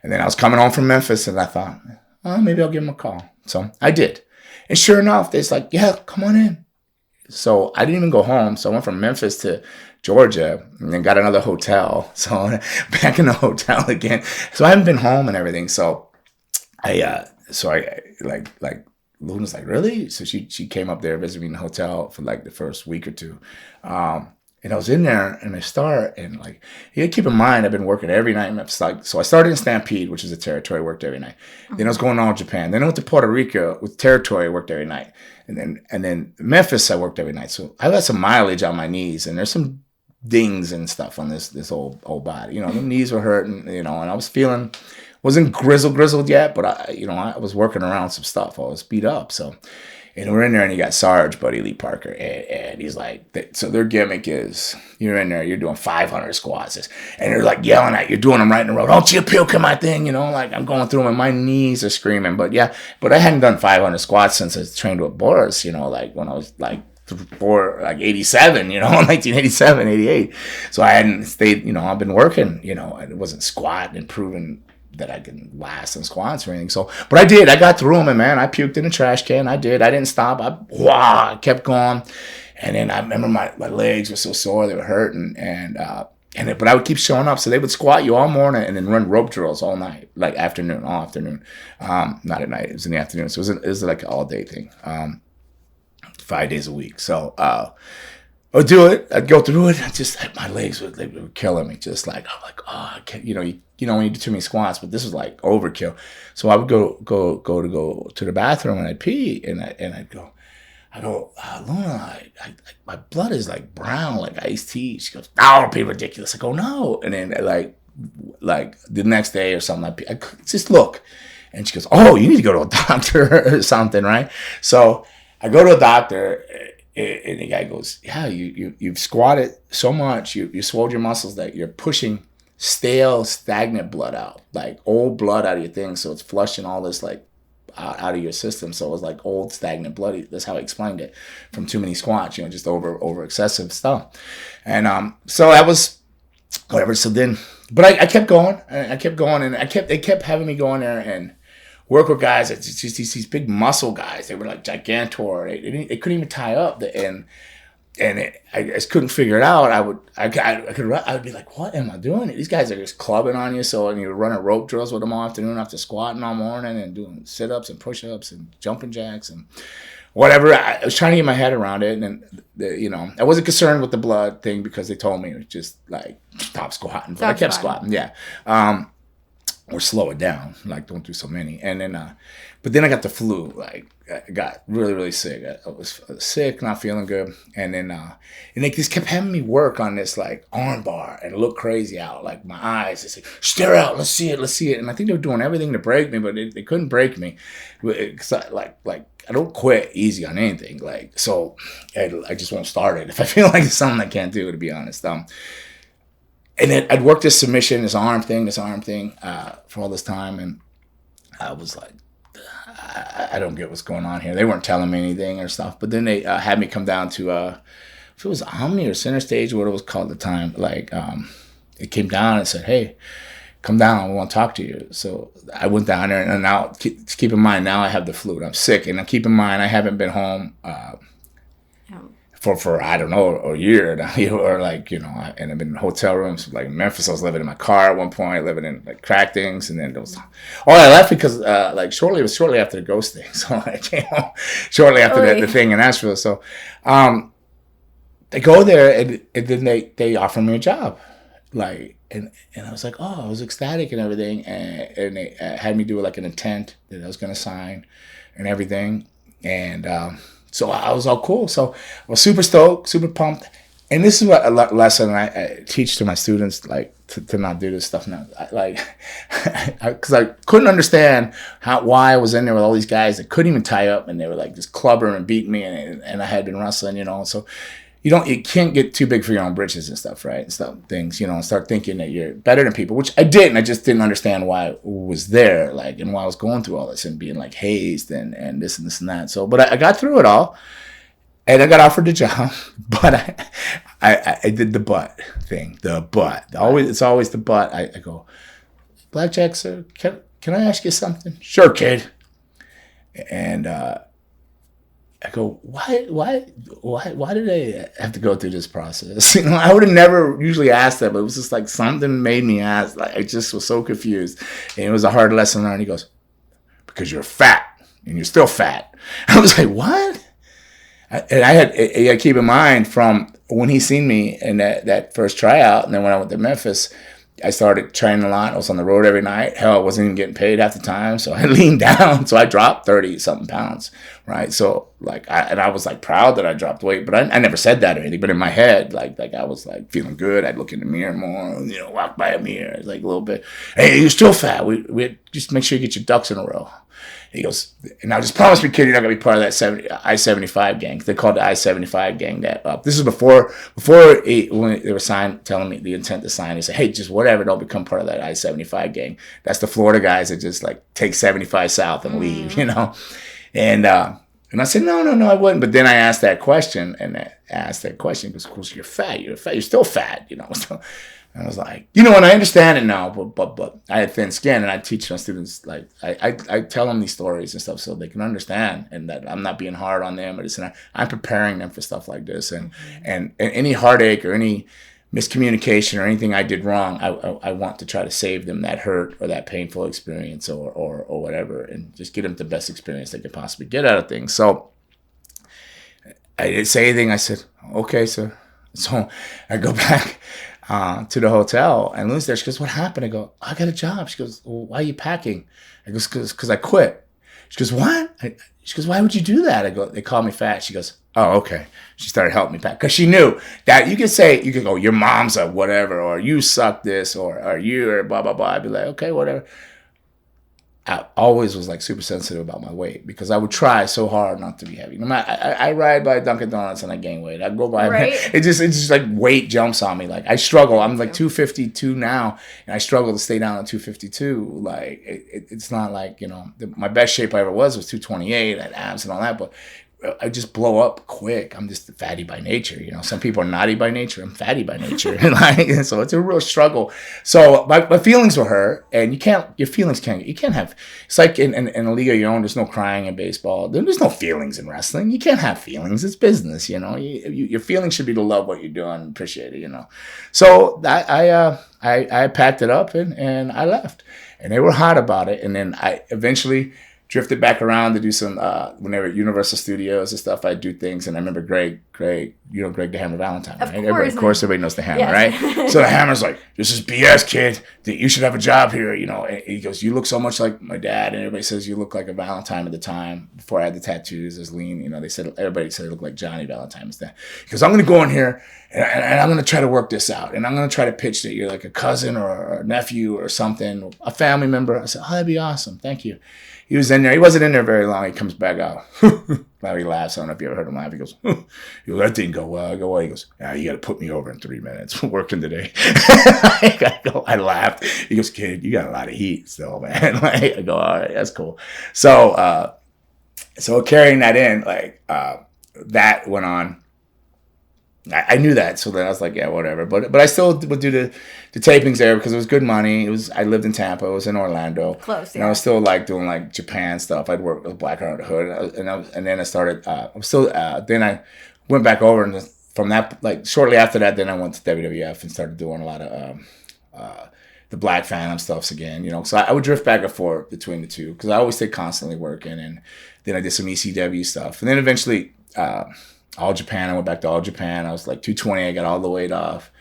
then I was coming home from Memphis and I thought, oh, maybe I'll give him a call. So I did. And sure enough, they're like, yeah, come on in. So I didn't even go home. So I went from Memphis to Georgia and then got another hotel. So back in the hotel again. So I haven't been home and everything. So I Luna's like, really? So she came up there visiting the hotel for like the first week or two. And I was in there and I start and like, you gotta keep in mind, I've been working every night. So I started in Stampede, which is a territory, worked every night. Then I was going on to Japan. Then I went to Puerto Rico with territory, worked every night. And then Memphis, I worked every night. So I got some mileage on my knees and there's some dings and stuff on this old body. The knees were hurting, and I was feeling, wasn't grizzled yet, but I was working around some stuff. I was beat up. So, and we're in there and you got Sarge, Buddy Lee Parker, and he's like, so their gimmick is you're in there, you're doing 500 squats, and they're like yelling at you, you're doing them right in a row. Don't you puke in my thing, like I'm going through them and my knees are screaming. But I hadn't done 500 squats since I trained with Boris, like when I was like 87, 1987, 88. So I hadn't stayed, I've been working, and it wasn't squatting and proving that I can last in squats or anything. So, but I did. I got through them, and man, I puked in a trash can. I did. I didn't stop. I kept going, and then I remember my legs were so sore, they were hurting, but I would keep showing up. So they would squat you all morning and then run rope drills all night, like all afternoon. Not at night. It was in the afternoon. So it was like an all day thing, 5 days a week. So I'd do it. I'd go through it. My legs were killing me. Just like I'm like, oh, I can't. When you do too many squats, but this was like overkill. So I would go to the bathroom and I'd pee and I'd go, Luna, my blood is like brown, like iced tea. She goes, oh, don't be ridiculous. I go, no. And then like the next day or something, I just look, and she goes, oh, you need to go to a doctor or something, right? So I go to a doctor. And the guy goes, yeah, you've squatted so much, you swelled your muscles that you're pushing stale, stagnant blood out, like old blood out of your thing. So it's flushing all this like out of your system. So it was like old, stagnant blood. That's how I explained it, from too many squats, just over excessive stuff. And so that was whatever. So then, but I kept going, and they kept having me go in there and work with guys. It's just these big muscle guys. They were like gigantor. They couldn't even tie up. I just couldn't figure it out. I would be like, what am I doing? These guys are just clubbing on you. So, and you're running rope drills with them all afternoon after squatting all morning and doing sit-ups and push-ups and jumping jacks and whatever. I was trying to get my head around it. And, I wasn't concerned with the blood thing because they told me it was just like, stop squatting. But I kept squatting. Yeah. Or slow it down, like don't do so many. And then, but then I got the flu. Like I got really, really sick. I was sick, not feeling good. And then, and they just kept having me work on this like arm bar and look crazy out. Like my eyes, they say, stare out, let's see it. And I think they were doing everything to break me, but they couldn't break me. Cause I don't quit easy on anything. Like, so I just won't start it if I feel like it's something I can't do, to be honest. And then I'd worked this submission, this arm thing, for all this time. And I was like, I don't get what's going on here. They weren't telling me anything or stuff. But then they had me come down to, if it was Omni or Center Stage, what it was called at the time. Like, it came down and said, hey, come down. We want to talk to you. So I went down there. And now, keep in mind, now I have the flu and I'm sick. And keep in mind, I haven't been home for I don't know, a year now, or like, and I've been in hotel rooms like Memphis. I was living in my car at one point, living in like crack things, and then I left because it was shortly after the ghost thing, so I came home shortly after the thing in Nashville. So they go there and then they offer me a job, like, and I was like, oh, I was ecstatic and everything, and they had me do like an intent that I was going to sign and everything, and so I was all cool. So I was super stoked, super pumped. And this is what a lesson I teach to my students, like to not do this stuff now. Because I couldn't understand why I was in there with all these guys that couldn't even tie up, and they were like just clubbering and beating me, and I had been wrestling, So you can't get too big for your own britches and stuff, right? And stuff, things, and start thinking that you're better than people, which I didn't. I just didn't understand why it was there, like, and why I was going through all this and being like hazed and this and this and that. So, but I got through it all, and I got offered the job, but I did the butt thing, it's always the butt. I go, Blackjack, sir, can I ask you something? Sure, kid. And I go, why did I have to go through this process? I would have never usually asked that, but it was just like something made me ask. Like, I just was so confused. And it was a hard lesson to learn. He goes, because you're fat and you're still fat. I was like, what? And I had keep in mind from when he seen me in that first tryout, and then when I went to Memphis, I started training a lot. I was on the road every night. Hell, I wasn't even getting paid half the time. So I leaned down. So I dropped 30-something pounds, right? So like, I was like proud that I dropped weight, but I never said that or anything. But in my head, like I was like feeling good. I'd look in the mirror more, walk by a mirror, like a little bit. Hey, you're still fat. We just make sure you get your ducks in a row. He goes, now just promise me, kid, you're not going to be part of that I-75 gang. They called the I-75 gang that up. This is before when they were telling me the intent to sign. They said, hey, just whatever, don't become part of that I-75 gang. That's the Florida guys that just like take 75 south and leave, And I said, no, I wouldn't. But then I asked that question, because of course you're fat, you're still fat, So I was like, and I understand it now, but I had thin skin, and I teach my students, like, I tell them these stories and stuff so they can understand, and that I'm not being hard on them or this and that. I'm preparing them for stuff like this, and any heartache or any miscommunication or anything I did wrong, I want to try to save them that hurt or that painful experience or whatever, and just get them the best experience they could possibly get out of things. So I didn't say anything. I said, okay, sir. So I go back to the hotel, and Lynn's there. She goes, what happened? I go, I got a job. She goes, well, why are you packing? I goes, because I quit. She goes, what? She goes, why would you do that? I go, they call me fat. She goes, oh, okay. She started helping me pack, because she knew that you could go, your mom's a whatever, or you suck this, or you, or blah, blah, blah. I'd be like, okay, whatever. I always was like super sensitive about my weight, because I would try so hard not to be heavy. No matter, I ride by Dunkin' Donuts and I gain weight. I go by, right. It's just like weight jumps on me. Like I struggle. I'm like 252 now, and I struggle to stay down at 252. Like it's not like, my best shape I ever was 228. I had abs and all that, but I just blow up quick. I'm just fatty by nature. Some people are naughty by nature. I'm fatty by nature. So it's a real struggle. So my feelings were hurt, and you can't have, it's like in a league of your own, there's no crying in baseball. There's no feelings in wrestling. You can't have feelings. It's business, your feelings should be to love what you're doing and appreciate it, So I packed it up and I left, and they were hot about it. And then I eventually drifted back around to do some, when they were at Universal Studios and stuff, I'd do things. And I remember Greg, Greg the Hammer Valentine, right? Of course, everybody knows the Hammer, yes. Right? So the Hammer's like, this is BS, kid. You should have a job here, And he goes, you look so much like my dad. And everybody says you look like a Valentine at the time. Before I had the tattoos as lean, everybody said I looked like Johnny Valentine. Because I'm going to go in here and I'm going to try to work this out. And I'm going to try to pitch that you're like a cousin or a nephew or something, a family member. I said, oh, that'd be awesome. Thank you. He was in there. He wasn't in there very long. He comes back out. Now he laughs. I don't know if you ever heard him laugh. He goes, that didn't go well. I go, well. He goes, you got to put me over in 3 minutes. We're working today. I laughed. He goes, kid, you got a lot of heat still, man. I go, all right, that's cool. So carrying that in, that went on. I knew that, so then I was like, yeah, whatever. But I still would do the tapings there because it was good money. I lived in Tampa. I was in Orlando. Close, yeah. And I was still doing Japan stuff. I'd work with Black Under the Hood, and then I started. Then I went back over, and from that, shortly after that, then I went to WWF and started doing a lot of the Black Phantom stuffs again. So I would drift back and forth between the two because I always stayed constantly working, and then I did some ECW stuff, and then eventually. All Japan. I went back to All Japan. I was 220. I got all the weight off.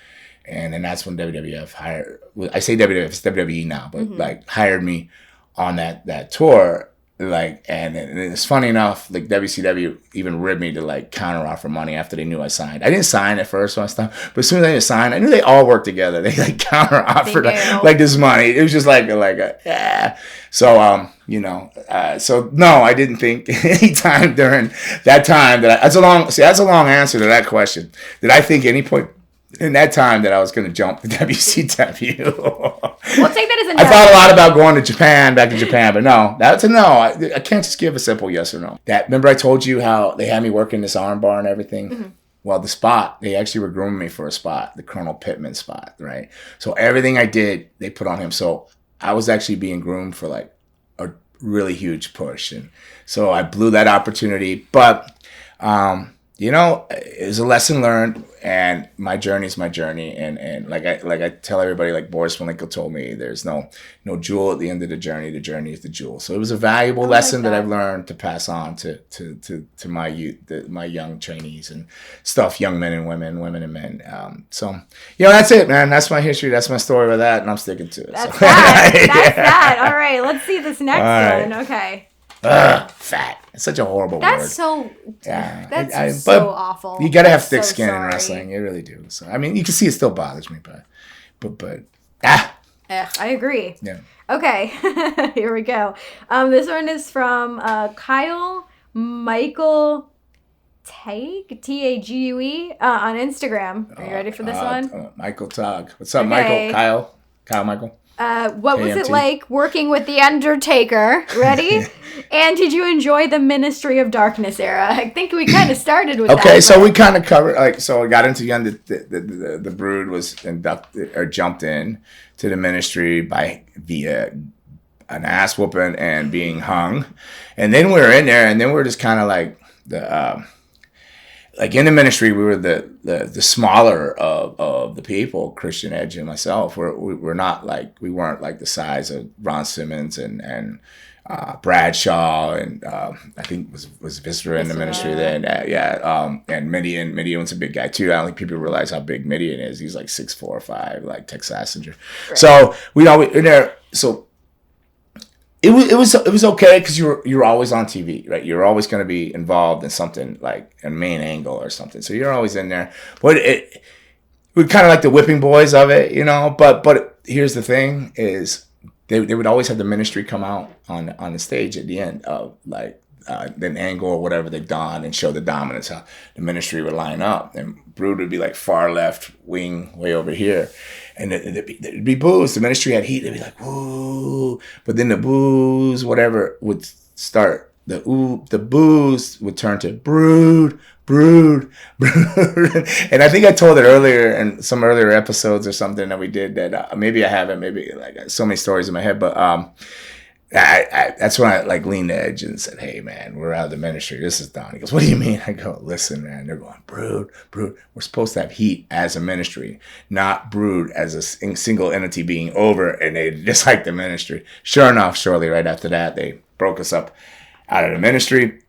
And then that's when WWF hired. I say WWF, it's WWE now, but hired me on that tour. like, and it's funny enough, like WCW even ribbed me to like counter offer money after they knew I signed. I didn't sign at first when I stopped, but as soon as I didn't sign, I knew they all worked together. They like counter offered like this money. It was just like yeah. So so no, I didn't think any time during that time that's a long answer to that question. Did I think any point in that time that I was going to jump to WCW? We'll take that as a no. I thought a lot about going to Japan, back to Japan, but no, that's a no. I can't just give a simple yes or no. Remember I told you how they had me working this arm bar and everything? Mm-hmm. Well, the spot, they actually were grooming me for a spot, the Colonel Pittman spot, right? So everything I did, they put on him. So I was actually being groomed for like a really huge push. And so I blew that opportunity. But, it was a lesson learned, and my journey is my journey. And like I tell everybody, like Boris Malenko told me, there's no jewel at the end of the journey. The journey is the jewel. So it was a valuable lesson that I've learned to pass on to my youth, my young trainees and stuff, young men and women and men. That's it, man. That's my history. That's my story with that, and I'm sticking to it. That's that. All right, let's see this next one. Okay. Fat. It's such a horrible word. That's so awful. You gotta have thick skin in wrestling. You really do. So I mean, you can see it still bothers me, but I agree. Yeah. Okay, here we go. This one is from Kyle Michael Tague, Tague, on Instagram. Are you ready for this one? Michael Tag. What's up, Michael? Kyle Michael. What was it like working with The Undertaker? Ready? And did you enjoy the Ministry of Darkness era? I think we kind of started with that. Okay, so we kind of covered, so I got into the Brood was inducted or jumped in to the Ministry via an ass whooping and being hung. And then we were in there, and then we were just kind of like in the Ministry, we were the smaller of the people, Christian Edge and myself. We weren't like the size of Ron Simmons and Bradshaw, and I think was Viscera in the Ministry then. And Midian was a big guy too. I don't think people realize how big Midian is. He's like 6'4" or 5", like Tex Sassinger. Right. So we always in there. So it was okay because you're always on TV, right? You're always going to be involved in something like a main angle or something. So you're always in there. But we're kind of like the whipping boys of it, But here's the thing: is they would always have the Ministry come out on the stage at the end of like an angle or whatever they've done and show the dominance. How the Ministry would line up, and Brood would be like far left wing, way over here. And it'd be boos. The Ministry had heat. They'd be like, woo. But then the boos, whatever, would start. The boos would turn to Brood. And I think I told it earlier in some earlier episodes or something that we did that maybe I haven't. Maybe like so many stories in my head. But that's when I like leaned the edge and said, hey, man, we're out of the Ministry. This is done. He goes, what do you mean? I go, listen, man. They're going, Brood. We're supposed to have heat as a Ministry, not Brood as a single entity being over, and they dislike the Ministry. Sure enough, shortly right after that, they broke us up out of the Ministry.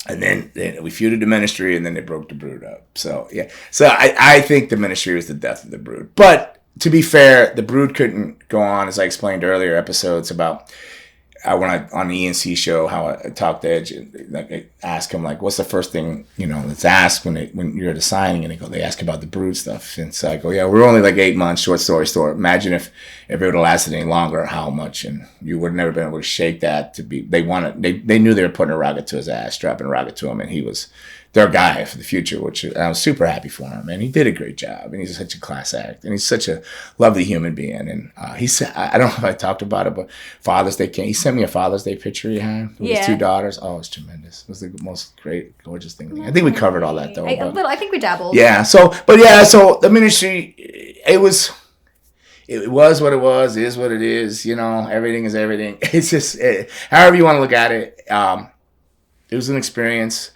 And then we feuded the Ministry, and then they broke the Brood up. So, yeah. So I think the Ministry was the death of the Brood. But to be fair, the Brood couldn't go on, as I explained earlier, episodes about when I on the ENC show, how I talked to Edge, like I ask him like, what's the first thing let's ask when you're at a signing, and they ask about the Brood stuff, and so I go, yeah, we're only like 8 months, short story store. Imagine if it would have lasted any longer, how much, and you would have never been able to shake that. They knew they were putting a rocket to his ass, strapping a rocket to him, and he was their guy for the future, which I was super happy for him, and he did a great job, and he's such a class act, and he's such a lovely human being, and he said, I don't know if I talked about it, but Father's Day he sent me a Father's Day picture he had with his 2 daughters. Oh, it was tremendous. It was the most great, gorgeous thing. I think we covered all that though. I think we dabbled. Yeah. So the Ministry, it was what it was, is what it is. Everything is everything. It's just however you want to look at it. It was an experience.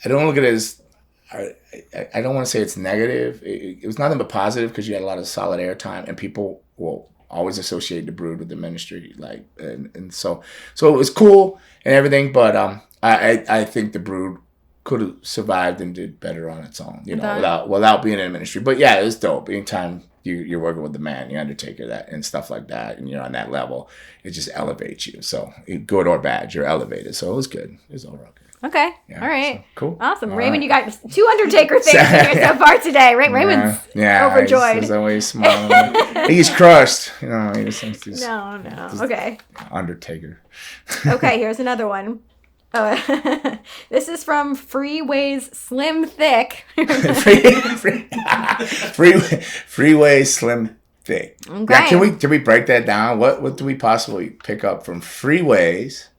I don't look at it as, I don't want to say it's negative. It was nothing but positive because you had a lot of solid airtime, and people will always associate the Brood with the Ministry, and so it was cool and everything. But I think the Brood could have survived and did better on its own, without being in the Ministry. But yeah, it was dope. Anytime you're working with the man, the Undertaker, that and stuff like that, and you're on that level. It just elevates you. So good or bad, you're elevated. So it was good. It was overall good. Okay. Yeah, all right. So, cool. Awesome. All Raymond, right. you got 2 Undertaker things here so far today. Raymond's overjoyed. He's always smiling. He's crushed. You know, he's no. Okay. Undertaker. Okay, here's another one. This is from Freeway's Slim Thick. Freeway Slim Thick. Okay. Now, can we break that down? What do we possibly pick up from Freeways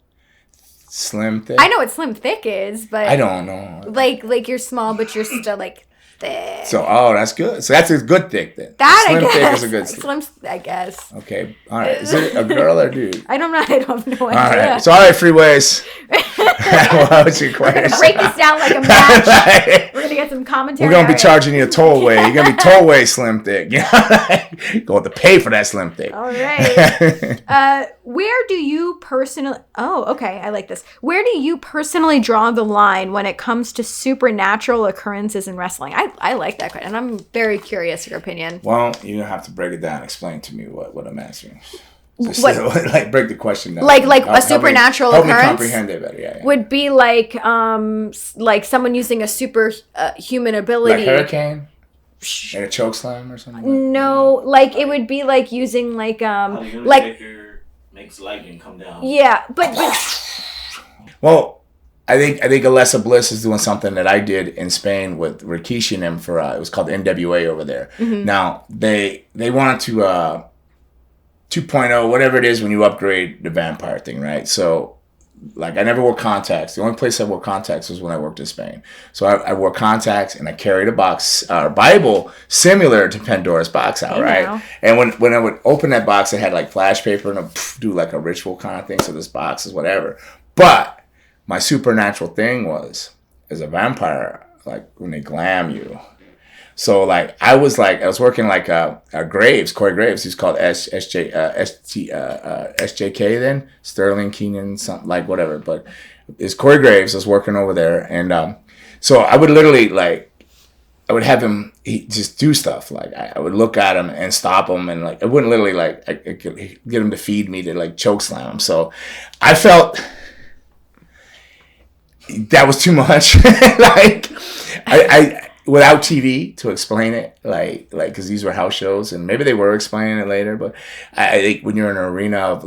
Slim Thick? I know what Slim Thick is, but I don't know. Like you're small, but you're still like thick. So that's good. So that's a good thick then. That Slim I guess. Thick is a good thick. Slim, I guess. Okay. All right. Is it a girl or a dude? I don't know. I don't know. All right. So all right, Freeways. What was your We're question? gonna break this down like a match. We're gonna get some commentary. We're gonna be charging you a tollway. You're gonna be tollway Slim Thick. You're going to pay for that Slim Thick. All right. Where do you personally? Oh, okay. I like this. Where do you personally draw the line when it comes to supernatural occurrences in wrestling? I like that question, and I'm very curious your opinion. Well, you have to break it down. Explain to me what I'm asking. Just What? like break the question down. Like a supernatural help me occurrence comprehend it better. Yeah. would be like someone using a super human ability. Like hurricane and a choke slam or something. No, like it would be like using like Undertaker makes lightning come down. yeah, but Well, I think Alessa Bliss is doing something that I did in Spain with Rikishi and him for it was called NWA over there. Mm-hmm. Now they wanted to 2.0, whatever it is when you upgrade the vampire thing, right? So like I never wore contacts. The only place I wore contacts was when I worked in Spain. So I wore contacts and I carried a box, Bible similar to Pandora's box out, right? Wow. And when I would open that box, it had like flash paper and I do like a ritual kind of thing. So this box is whatever. But my supernatural thing was as a vampire, like when they glam you. So like I was working like Graves, Corey Graves, who's called SJK then, Sterling Keenan, something like whatever. But it's Corey Graves. I was working over there, and so I would literally I would have him just do stuff. Like I would look at him and stop him, and like I wouldn't literally I could get him to feed me to like choke slam him. So I felt that was too much. Like I without TV to explain it, like because these were house shows, and maybe they were explaining it later. But I think when you're in an arena of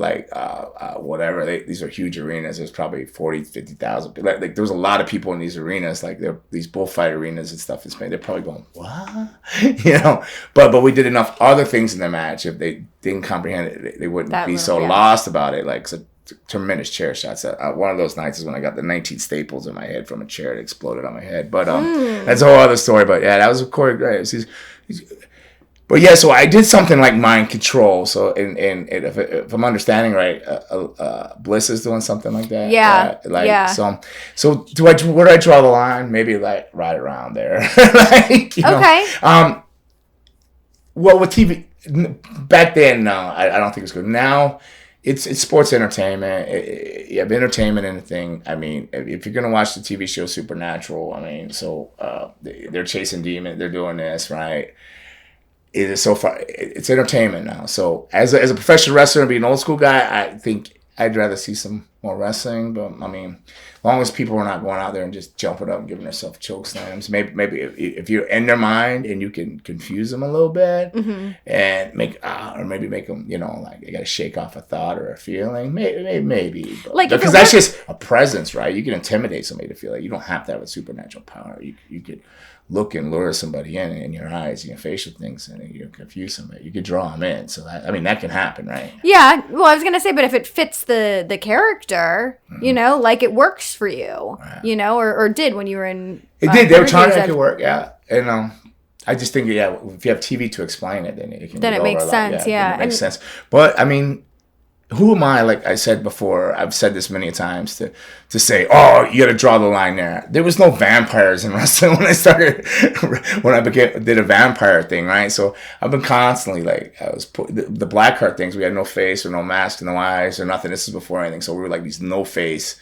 whatever, these are huge arenas. There's probably 40, 50,000 people. Like there was a lot of people in these arenas, like these bullfight arenas and stuff in Spain. They're probably going, what? You know. But we did enough other things in the match. If they didn't comprehend it, they wouldn't be so lost about it. Like so. Tremendous chair shots. One of those nights is when I got the 19 staples in my head from a chair that exploded on my head. But that's a whole other story. But yeah, that was Corey Graves. But yeah, so I did something like mind control. So if I'm understanding right, Bliss is doing something like that. Yeah. Yeah. So where do I draw the line? Maybe like right around there. Like, you know. Okay. Well, with TV back then, no, I don't think it was good. Now. It's sports entertainment. You have entertainment in the thing. I mean, if you're gonna watch the TV show Supernatural, I mean, so they're chasing demons. They're doing this, right? It is so far. It's entertainment now. So as a professional wrestler and being an old school guy, I think I'd rather see some more wrestling. But I mean, as long as people are not going out there and just jumping up and giving themselves choke slams, maybe if you're in their mind and you can confuse them a little bit and make them, you know, like they got to shake off a thought or a feeling, maybe. But, because that's just a presence, right? You can intimidate somebody to feel like you don't have to have a supernatural power. You could look and lure somebody in your eyes, your facial things, and you confuse somebody. You could draw them in. So that can happen, right? Yeah. Well, I was gonna say, but if it fits the character, you know, like it works for you, you know, or did when you were in. It did. They were trying to make it work. Yeah, and I just think if you have TV to explain it, then it can. Then it makes sense. Yeah, it makes sense. But I mean. Who am I, like I said before, I've said this many times, to say, oh, you got to draw the line there. There was no vampires in wrestling when I did a vampire thing, right? So I've been constantly, like, the black heart things, we had no face or no mask, no eyes or nothing. This is before anything. So we were like these no face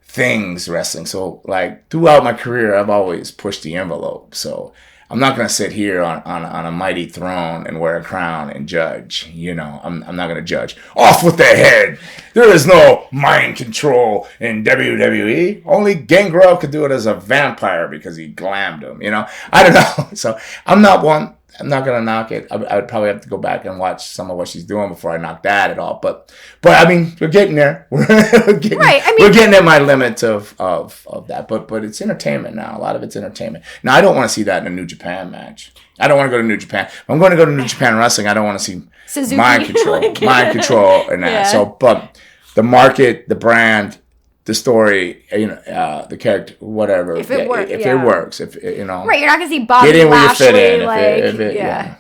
things wrestling. So, like, throughout my career, I've always pushed the envelope. So I'm not going to sit here on a mighty throne and wear a crown and judge. You know, I'm not going to judge. Off with their head. There is no mind control in WWE. Only Gangrel could do it as a vampire because he glammed him. You know, I don't know. So I'm not going to knock it. I would probably have to go back and watch some of what she's doing before I knock that at all. But I mean, we're getting there. We're getting at my limit of that. But it's entertainment now. A lot of it's entertainment. Now, I don't want to see that in a New Japan match. I don't want to go to New Japan. If I'm going to go to New Japan Wrestling, I don't want to see Suzuki. mind control and that. Yeah. So, but the market, the brand, the story, you know, the character, whatever. If it works, it works. If you know, right? You're not gonna see Bobby Lashley like, yeah.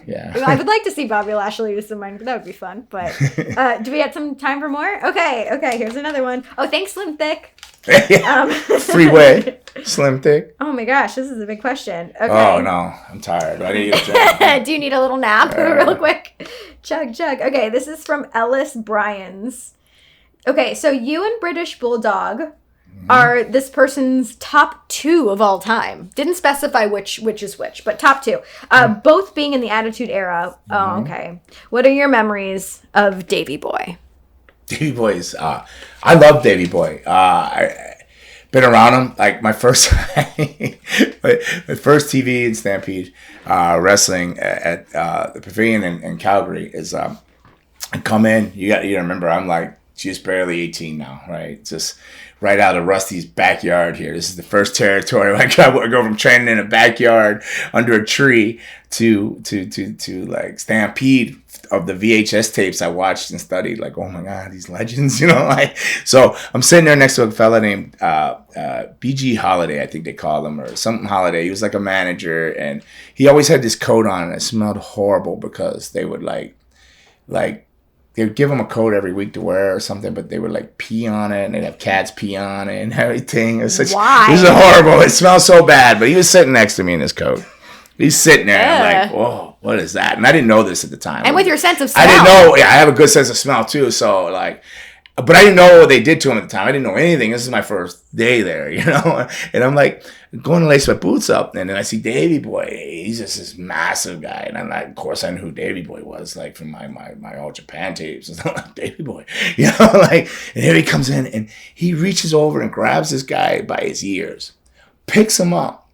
I would like to see Bobby Lashley with some mind. That would be fun. But do we have some time for more? Okay. Here's another one. Oh, thanks, Slim Thick. Freeway, Slim Thick. Oh my gosh, this is a big question. Okay. Oh no, I'm tired. I need a Do you need a little nap, real quick? Chug. Okay, this is from Ellis Bryans. Okay, so you and British Bulldog are this person's top 2 of all time. Didn't specify which is which, but top 2. Both being in the Attitude Era. Oh, okay. What are your memories of Davey Boy? Davey Boy is... I love Davey Boy. I been around him. Like, my first my first TV in Stampede wrestling at the Pavilion in Calgary is... I come in, you remember, I'm like... Just barely 18 now, right? Just right out of Rusty's backyard here. This is the first territory. I go from training in a backyard under a tree to like Stampede of the VHS tapes I watched and studied. Like, oh my God, these legends, you know? Like, so I'm sitting there next to a fella named BG Holiday, I think they call him, or something Holiday. He was like a manager, and he always had this coat on, and it smelled horrible because they would like they would give him a coat every week to wear or something, but they would like pee on it, and they'd have cats pee on it and everything. It was Why? It was horrible. It smelled so bad, but he was sitting next to me in his coat. He's sitting there, and I'm like, whoa, what is that? And I didn't know this at the time. And with your sense of smell. I didn't know. Yeah, I have a good sense of smell too. So like, but I didn't know what they did to him at the time. I didn't know anything. This is my first day there, you know? And I'm like, going to lace my boots up, and then I see Davey Boy. He's just this massive guy. And I'm like, of course, I knew who Davey Boy was, like from my All Japan tapes. And I'm like, Davey Boy, you know? Like, and here he comes in, and he reaches over and grabs this guy by his ears, picks him up.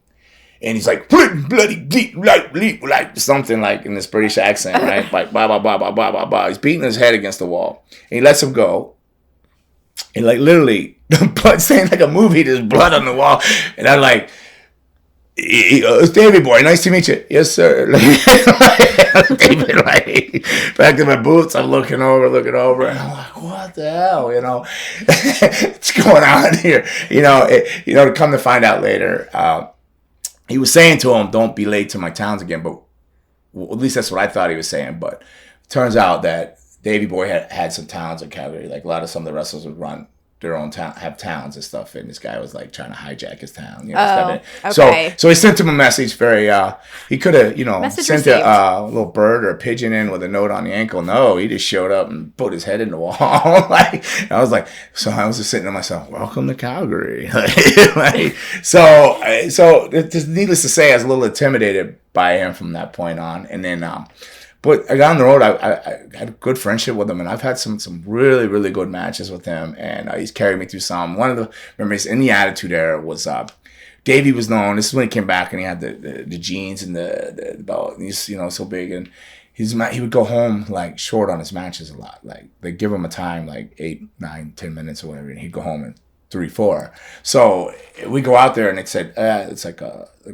And he's like, bloody like something like in this British accent, right? Like, blah, blah, blah, blah, blah, blah, blah. He's beating his head against the wall. And he lets him go. And like literally, blood saying like a movie, there's blood on the wall. And I'm like, it's Davey Boy, nice to meet you. Yes, sir. David, like, back to my boots, I'm looking over, and I'm like, what the hell, you know? What's going on here? You know, to come to find out later, he was saying to him, don't be late to my towns again, but at least that's what I thought he was saying. But it turns out that Davey Boy had some towns in Calgary. Like a lot of some of the wrestlers would run their own town, have towns and stuff. And this guy was like trying to hijack his town. You know, okay. So he sent him a message. He could have, sent a little bird or a pigeon in with a note on the ankle. No, he just showed up and put his head in the wall. I was like, so I was just sitting to myself, welcome to Calgary. So just needless to say, I was a little intimidated by him from that point on. And then, but down the road, I had a good friendship with him, and I've had some really, really good matches with him, and he's carried me through some. One of the memories in the Attitude Era was Davey was known. This is when he came back, and he had the jeans and the belt. And he's so big, and he would go home like short on his matches a lot. Like they give him a time like 8, 9, 10 minutes or whatever, and he'd go home in 3, 4. So we go out there, and it said it's like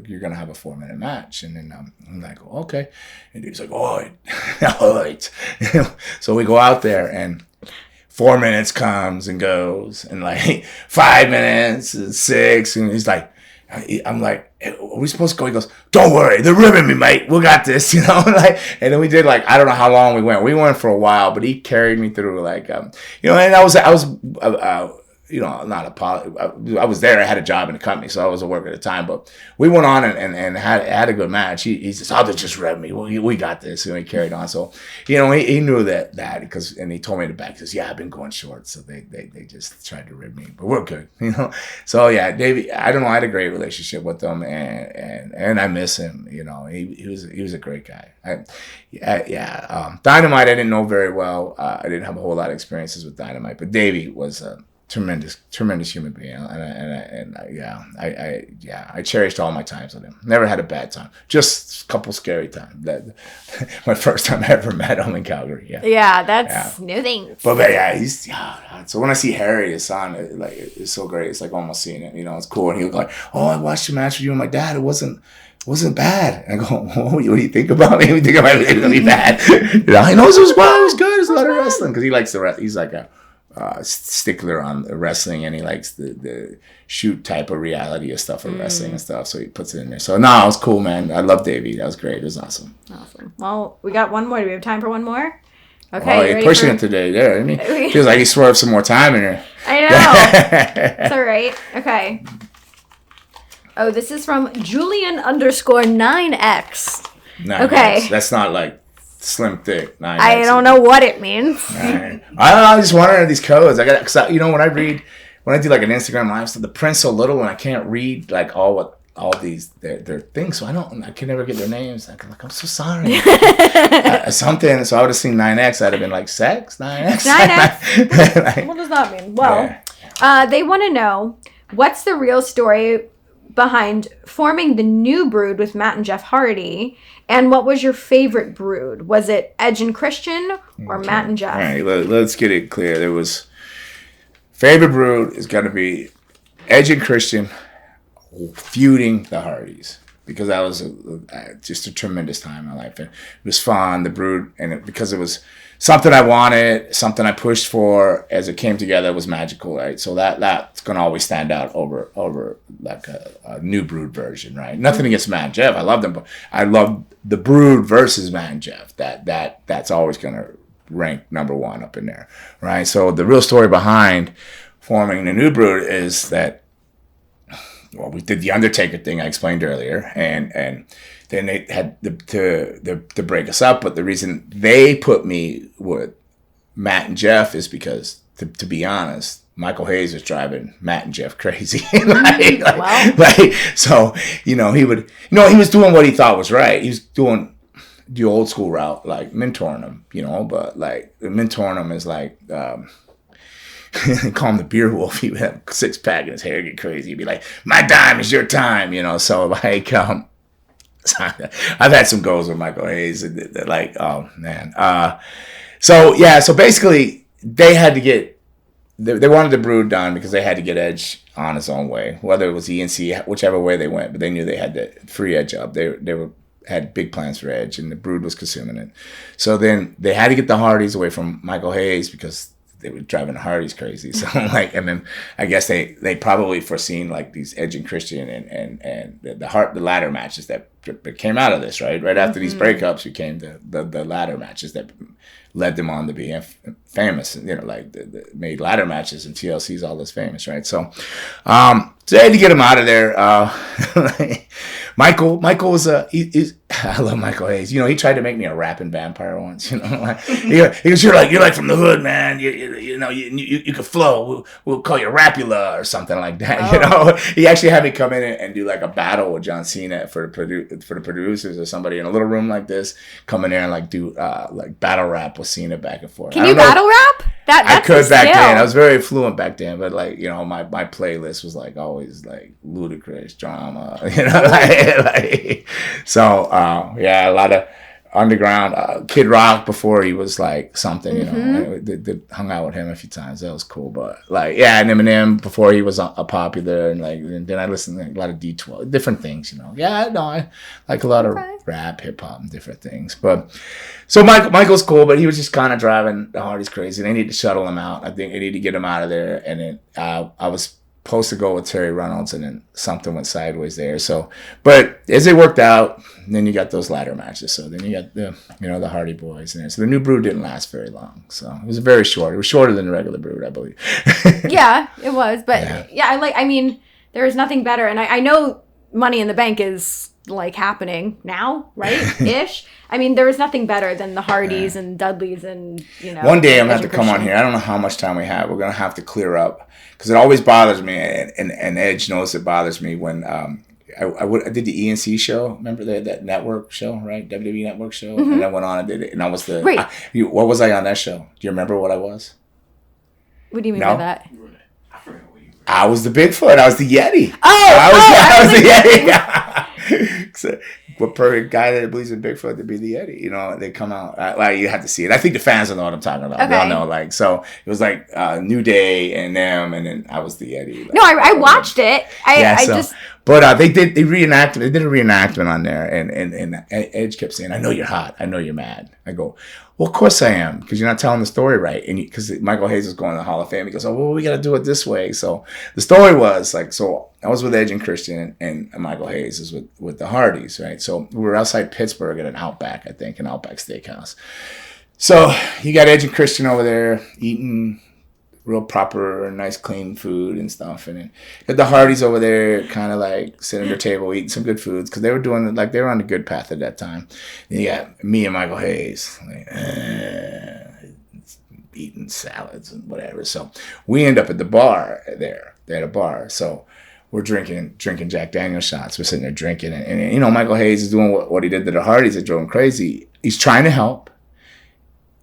you're gonna have a 4-minute match, and then I'm like, okay, and he's like, all right. So we go out there, and 4 minutes comes and goes, and like 5 minutes and 6, and he's like, I'm like, are we supposed to go? He goes, don't worry, they're ribbing me, mate. We got this, like, and then we did like, I don't know how long we went. We went for a while, but he carried me through like, and I was not I was there. I had a job in the company, so I was a worker at the time. But we went on and had a good match. He says, "Oh, they just read me. We got this," and we carried on. So, he knew that and he told me in the back. He says, "Yeah, I've been going short, so they just tried to rib me, but we're good, So yeah, Davey, I don't know. I had a great relationship with him, and I miss him. He was a great guy. Dynamite I didn't know very well. I didn't have a whole lot of experiences with Dynamite, but Davey was a tremendous human being, I cherished all my times with him. Never had a bad time, just a couple scary times. That my first time I ever met him in Calgary. That's new things. But he's so when I see Harry, his son, it's so great. It's like almost seeing it, it's cool. And he was like, "Oh, I watched your match with you and my dad. It wasn't bad." And I go, "What do you think about me? You think about it gonna be bad?" He knows it was well. It was good. It's a lot of wrestling because he likes the rest. He's like a stickler on wrestling, and he likes the shoot type of reality of stuff of wrestling and stuff, so he puts it in there. So no, it was cool, man. I love Davey. That was great. It was awesome. Well, we got one more. Do we have time for one more? Okay. Oh, you're pushing it today there, isn't he? Feels like he swerved some more time in there. I know. It's all right. Okay. Oh, this is from Julian_9X. Okay. That's not like slim thick. I don't know what it means. I don't know. I just wondering these codes. Cause when I do like an Instagram live stuff, the print's so little and I can't read like all these their things. So I can never get their names. I'm so sorry. Something. So I would have seen 9X. I'd have been like sex 9X. 9X. What does that mean? Well, they want to know what's the real story behind forming the new Brood with Matt and Jeff Hardy, and what was your favorite Brood? Was it Edge and Christian or Matt and Jeff? All right, let's get it clear. There was favorite Brood is going to be Edge and Christian feuding the Hardys, because that was just a tremendous time in my life. It was fun, the Brood, and because it was something I wanted, something I pushed for, as it came together, it was magical, right? So that's going to always stand out over like a new Brood version, right? Nothing against Matt and Jeff. I love them, but I love the Brood versus Matt and Jeff. That's always going to rank number one up in there, right? So the real story behind forming the new Brood is that, well, we did the Undertaker thing I explained earlier, and then they had to break us up. But the reason they put me with Matt and Jeff is because, to be honest, Michael Hayes was driving Matt and Jeff crazy. So he was doing what he thought was right. He was doing the old school route, like mentoring them, But like mentoring them is like. Call him the beer wolf. He would have a 6-pack and his hair get crazy. He'd be like, "My time is your time," So like, I've had some goals with Michael Hayes, and like, oh man. So basically, they had to get. They wanted the Brood done because they had to get Edge on his own way, whether it was ENC, whichever way they went. But they knew they had to free Edge up. They had big plans for Edge, and the Brood was consuming it. So then they had to get the Hardys away from Michael Hayes because they were driving the Hardys crazy. So like, and then I guess they probably foreseen like these Edge and Christian and the ladder matches that came out of this, right? Right after these breakups became the ladder matches that led them on to be famous, like the made ladder matches and TLC's all this famous, right? So they had to get him out of there. Michael was I love Michael Hayes. He tried to make me a rapping vampire once. He goes, you're like from the hood, man. You could flow. We'll call you Rapula or something like that. Oh. He actually had me come in and do like a battle with John Cena for the producers or somebody in a little room like this. Come in there and like do like battle rap with Cena back and forth. Can you battle rap? That's I could back then. I was very fluent back then, but like my playlist was like always like ludicrous drama. So a lot of underground Kid Rock before he was like something. They hung out with him a few times. That was cool. But like and Eminem before he was popular, and then I listened to a lot of D12, different things. I like a lot of rap, hip hop, and different things. But so Michael's cool, but he was just kind of driving the Hardys crazy. They need to shuttle him out. I think they need to get him out of there. And then I was supposed to go with Terry Reynolds, and then something went sideways there. So, but as it worked out, then you got those ladder matches. So then you got the Hardy Boys in there. So the new Brood didn't last very long. So it was very short. It was shorter than the regular Brood, I believe. Yeah, it was. But I mean, there is nothing better. And I know Money in the Bank is like happening now, right? Ish. I mean, there is nothing better than the Hardys and Dudleys and, One day I'm going to have to come on here. I don't know how much time we have. We're going to have to clear up because it always bothers me, and Edge knows it bothers me when I did the ENC show. Remember that network show, right? WWE network show? Mm-hmm. And I went on and did it. And I was what was I on that show? Do you remember what I was? What do you mean by that? I was the Bigfoot. I was the Yeti. I was the Yeti. So, what perfect guy that believes in Bigfoot to be the Yeti? They come out. You have to see it. I think the fans will know what I'm talking about. Okay. They all know. So it was like New Day and them, and then I was the Yeti. No, I watched it. But they did a reenactment on there, and Edge kept saying, "I know you're hot. I know you're mad." I go, "Well, of course I am, because you're not telling the story right." And because Michael Hayes was going to the Hall of Fame, he goes, "Oh, well, we got to do it this way." So the story was so I was with Edge and Christian, and Michael Hayes is with the Hardys, right? So we were outside Pittsburgh at an Outback, I think, an Outback Steakhouse. So you got Edge and Christian over there eating real proper, nice, clean food and stuff. And then got the Hardys over there kind of like sitting at their table eating some good foods because they were doing they were on a good path at that time. And you got me and Michael Hayes eating salads and whatever. So we end up at the bar there. They had a bar. So we're drinking Jack Daniel's shots. We're sitting there drinking. And Michael Hayes is doing what he did to the Hardys that drove him crazy. He's trying to help.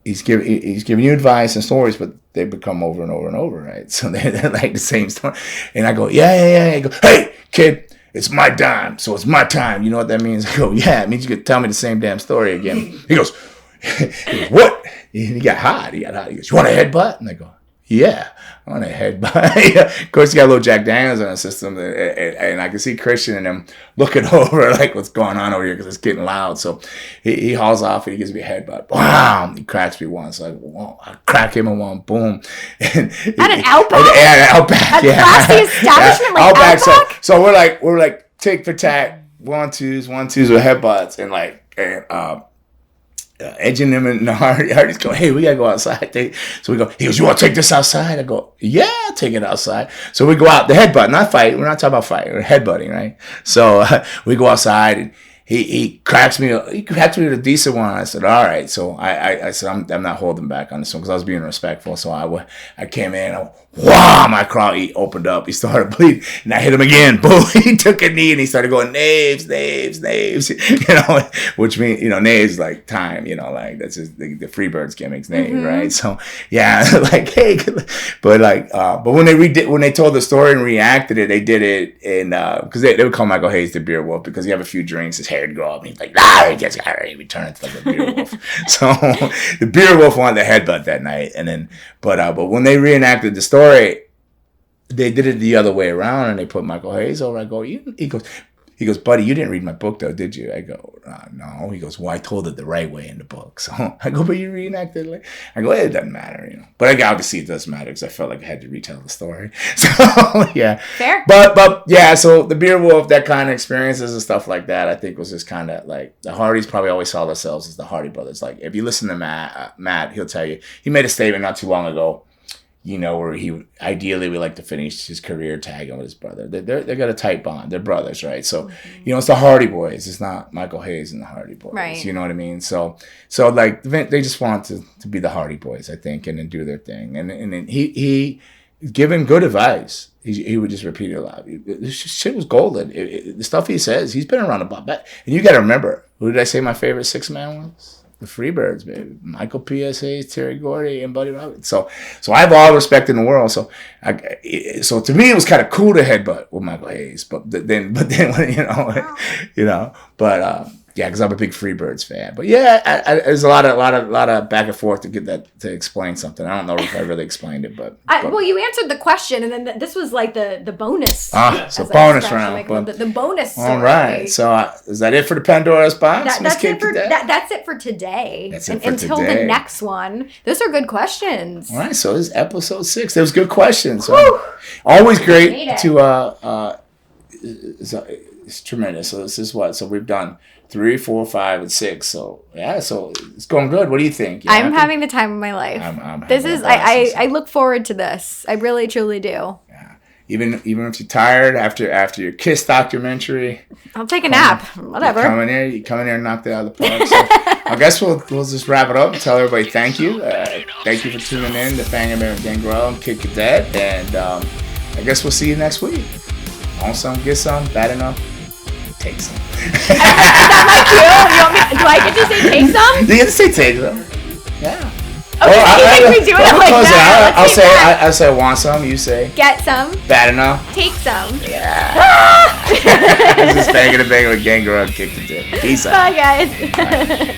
He's giving you advice and stories, but they become over and over and over, right? So they're like the same story. And I go, yeah. I go, "Hey, kid, it's my dime, so it's my time." You know what that means? I go, "Yeah, it means you could tell me the same damn story again." He goes, "What?" And he got hot. He goes, "You want a headbutt?" And I go, "Yeah, I want a headbutt." Of course, he got a little Jack Daniels on the system, and I can see Christian and him looking over like, what's going on over here because it's getting loud. So he hauls off and he gives me a headbutt. Wow! He cracks me once. Like, I crack him in one. Boom! And at an Outback? Yeah, an Outback. A classy establishment like Outback? So we're like tick for tack, 1-2s with headbutts, and edging them in the Hardys go, "Hey, we gotta go outside." So we go, he goes, "You want to take this outside?" I go, "Yeah, I'll take it outside." So we go out, the headbutt, not fight. We're not talking about fight. We're headbutting, right? So we go outside, and he cracks me with a decent one. I said, "All right." So I said, I'm not holding back on this one because I was being respectful. So I came in, my crowd, he opened up, he started bleeding, and I hit him again. Boom! He took a knee and he started going, "Knaves," which means, knaves like time, like that's just the Freebirds gimmicks, knave, right? So yeah, like, hey, but when they told the story and reacted it, they did it in because they would call Michael Hayes the Beer Wolf because you have a few drinks, his hair would grow up, and he's like, he gets we turn into like a Beer Wolf. So the Beer Wolf wanted the headbutt that night, and then but when they reenacted the story, they did it the other way around, and they put Michael Hayes over. I go, he goes, "Buddy, you didn't read my book though, did you?" I go, "No." He goes, "Well, I told it the right way in the book." So I go, "But you reenacted it." I go, "It doesn't matter, But obviously it does matter because I felt like I had to retell the story. So yeah, fair. But yeah, so the Beer Wolf, that kind of experiences and stuff like that, I think was just kind of like the Hardys probably always saw themselves as the Hardy Brothers. Like if you listen to Matt, he'll tell you he made a statement not too long ago. Where he ideally would like to finish his career tagging with his brother. They got a tight bond. They're brothers, right? So, it's the Hardy Boys. It's not Michael Hayes and the Hardy Boys. Right. You know what I mean? So like they just want to be the Hardy Boys, I think, and then do their thing. And then he given good advice. He would just repeat it a lot. This shit was golden. The stuff he says, he's been around a lot. And you got to remember, who did I say my favorite 6-man was? The Freebirds, baby. Michael P.S. Hayes, Terry Gordy, and Buddy Roberts. So I have all respect in the world. So to me, it was kind of cool to headbutt with Michael Hayes. But then, Yeah, because I'm a big Freebirds fan. But yeah, there's a lot of back and forth to get that to explain something. I don't know if I really explained it, but well, you answered the question, and then this was like the bonus. So bonus round. The bonus story. All right. So is that it for the Pandora's box? That's it for today. That's it for until today. the next one. Those are good questions. All right. So this is episode 6. There was good questions. So always great to. It's tremendous. So this is what. So we've done 3, 4, 5, and 6. So yeah, so it's going good. What do you think? I'm having the time of my life. I look forward to this. I really truly do. Yeah. Even if you're tired after your Kiss documentary, I'll take a nap. Whatever. You come in here and knock it out of the park. So I guess we'll just wrap it up and tell everybody thank you. Thank you for tuning in to Fangin N Bangin Gangrel and Kick Your Dead. And I guess we'll see you next week. Want some? Get some? Bad enough? Take some. Is that my cue? Do I get to say take some? You get to say take some. Yeah. Okay, we do it like that. I'll say want some. You say get some. Bad enough. Take some. Yeah. This is Fangin N Bangin with Gangrel and Kick Your Dead. Peace out. Bye, guys. Bye.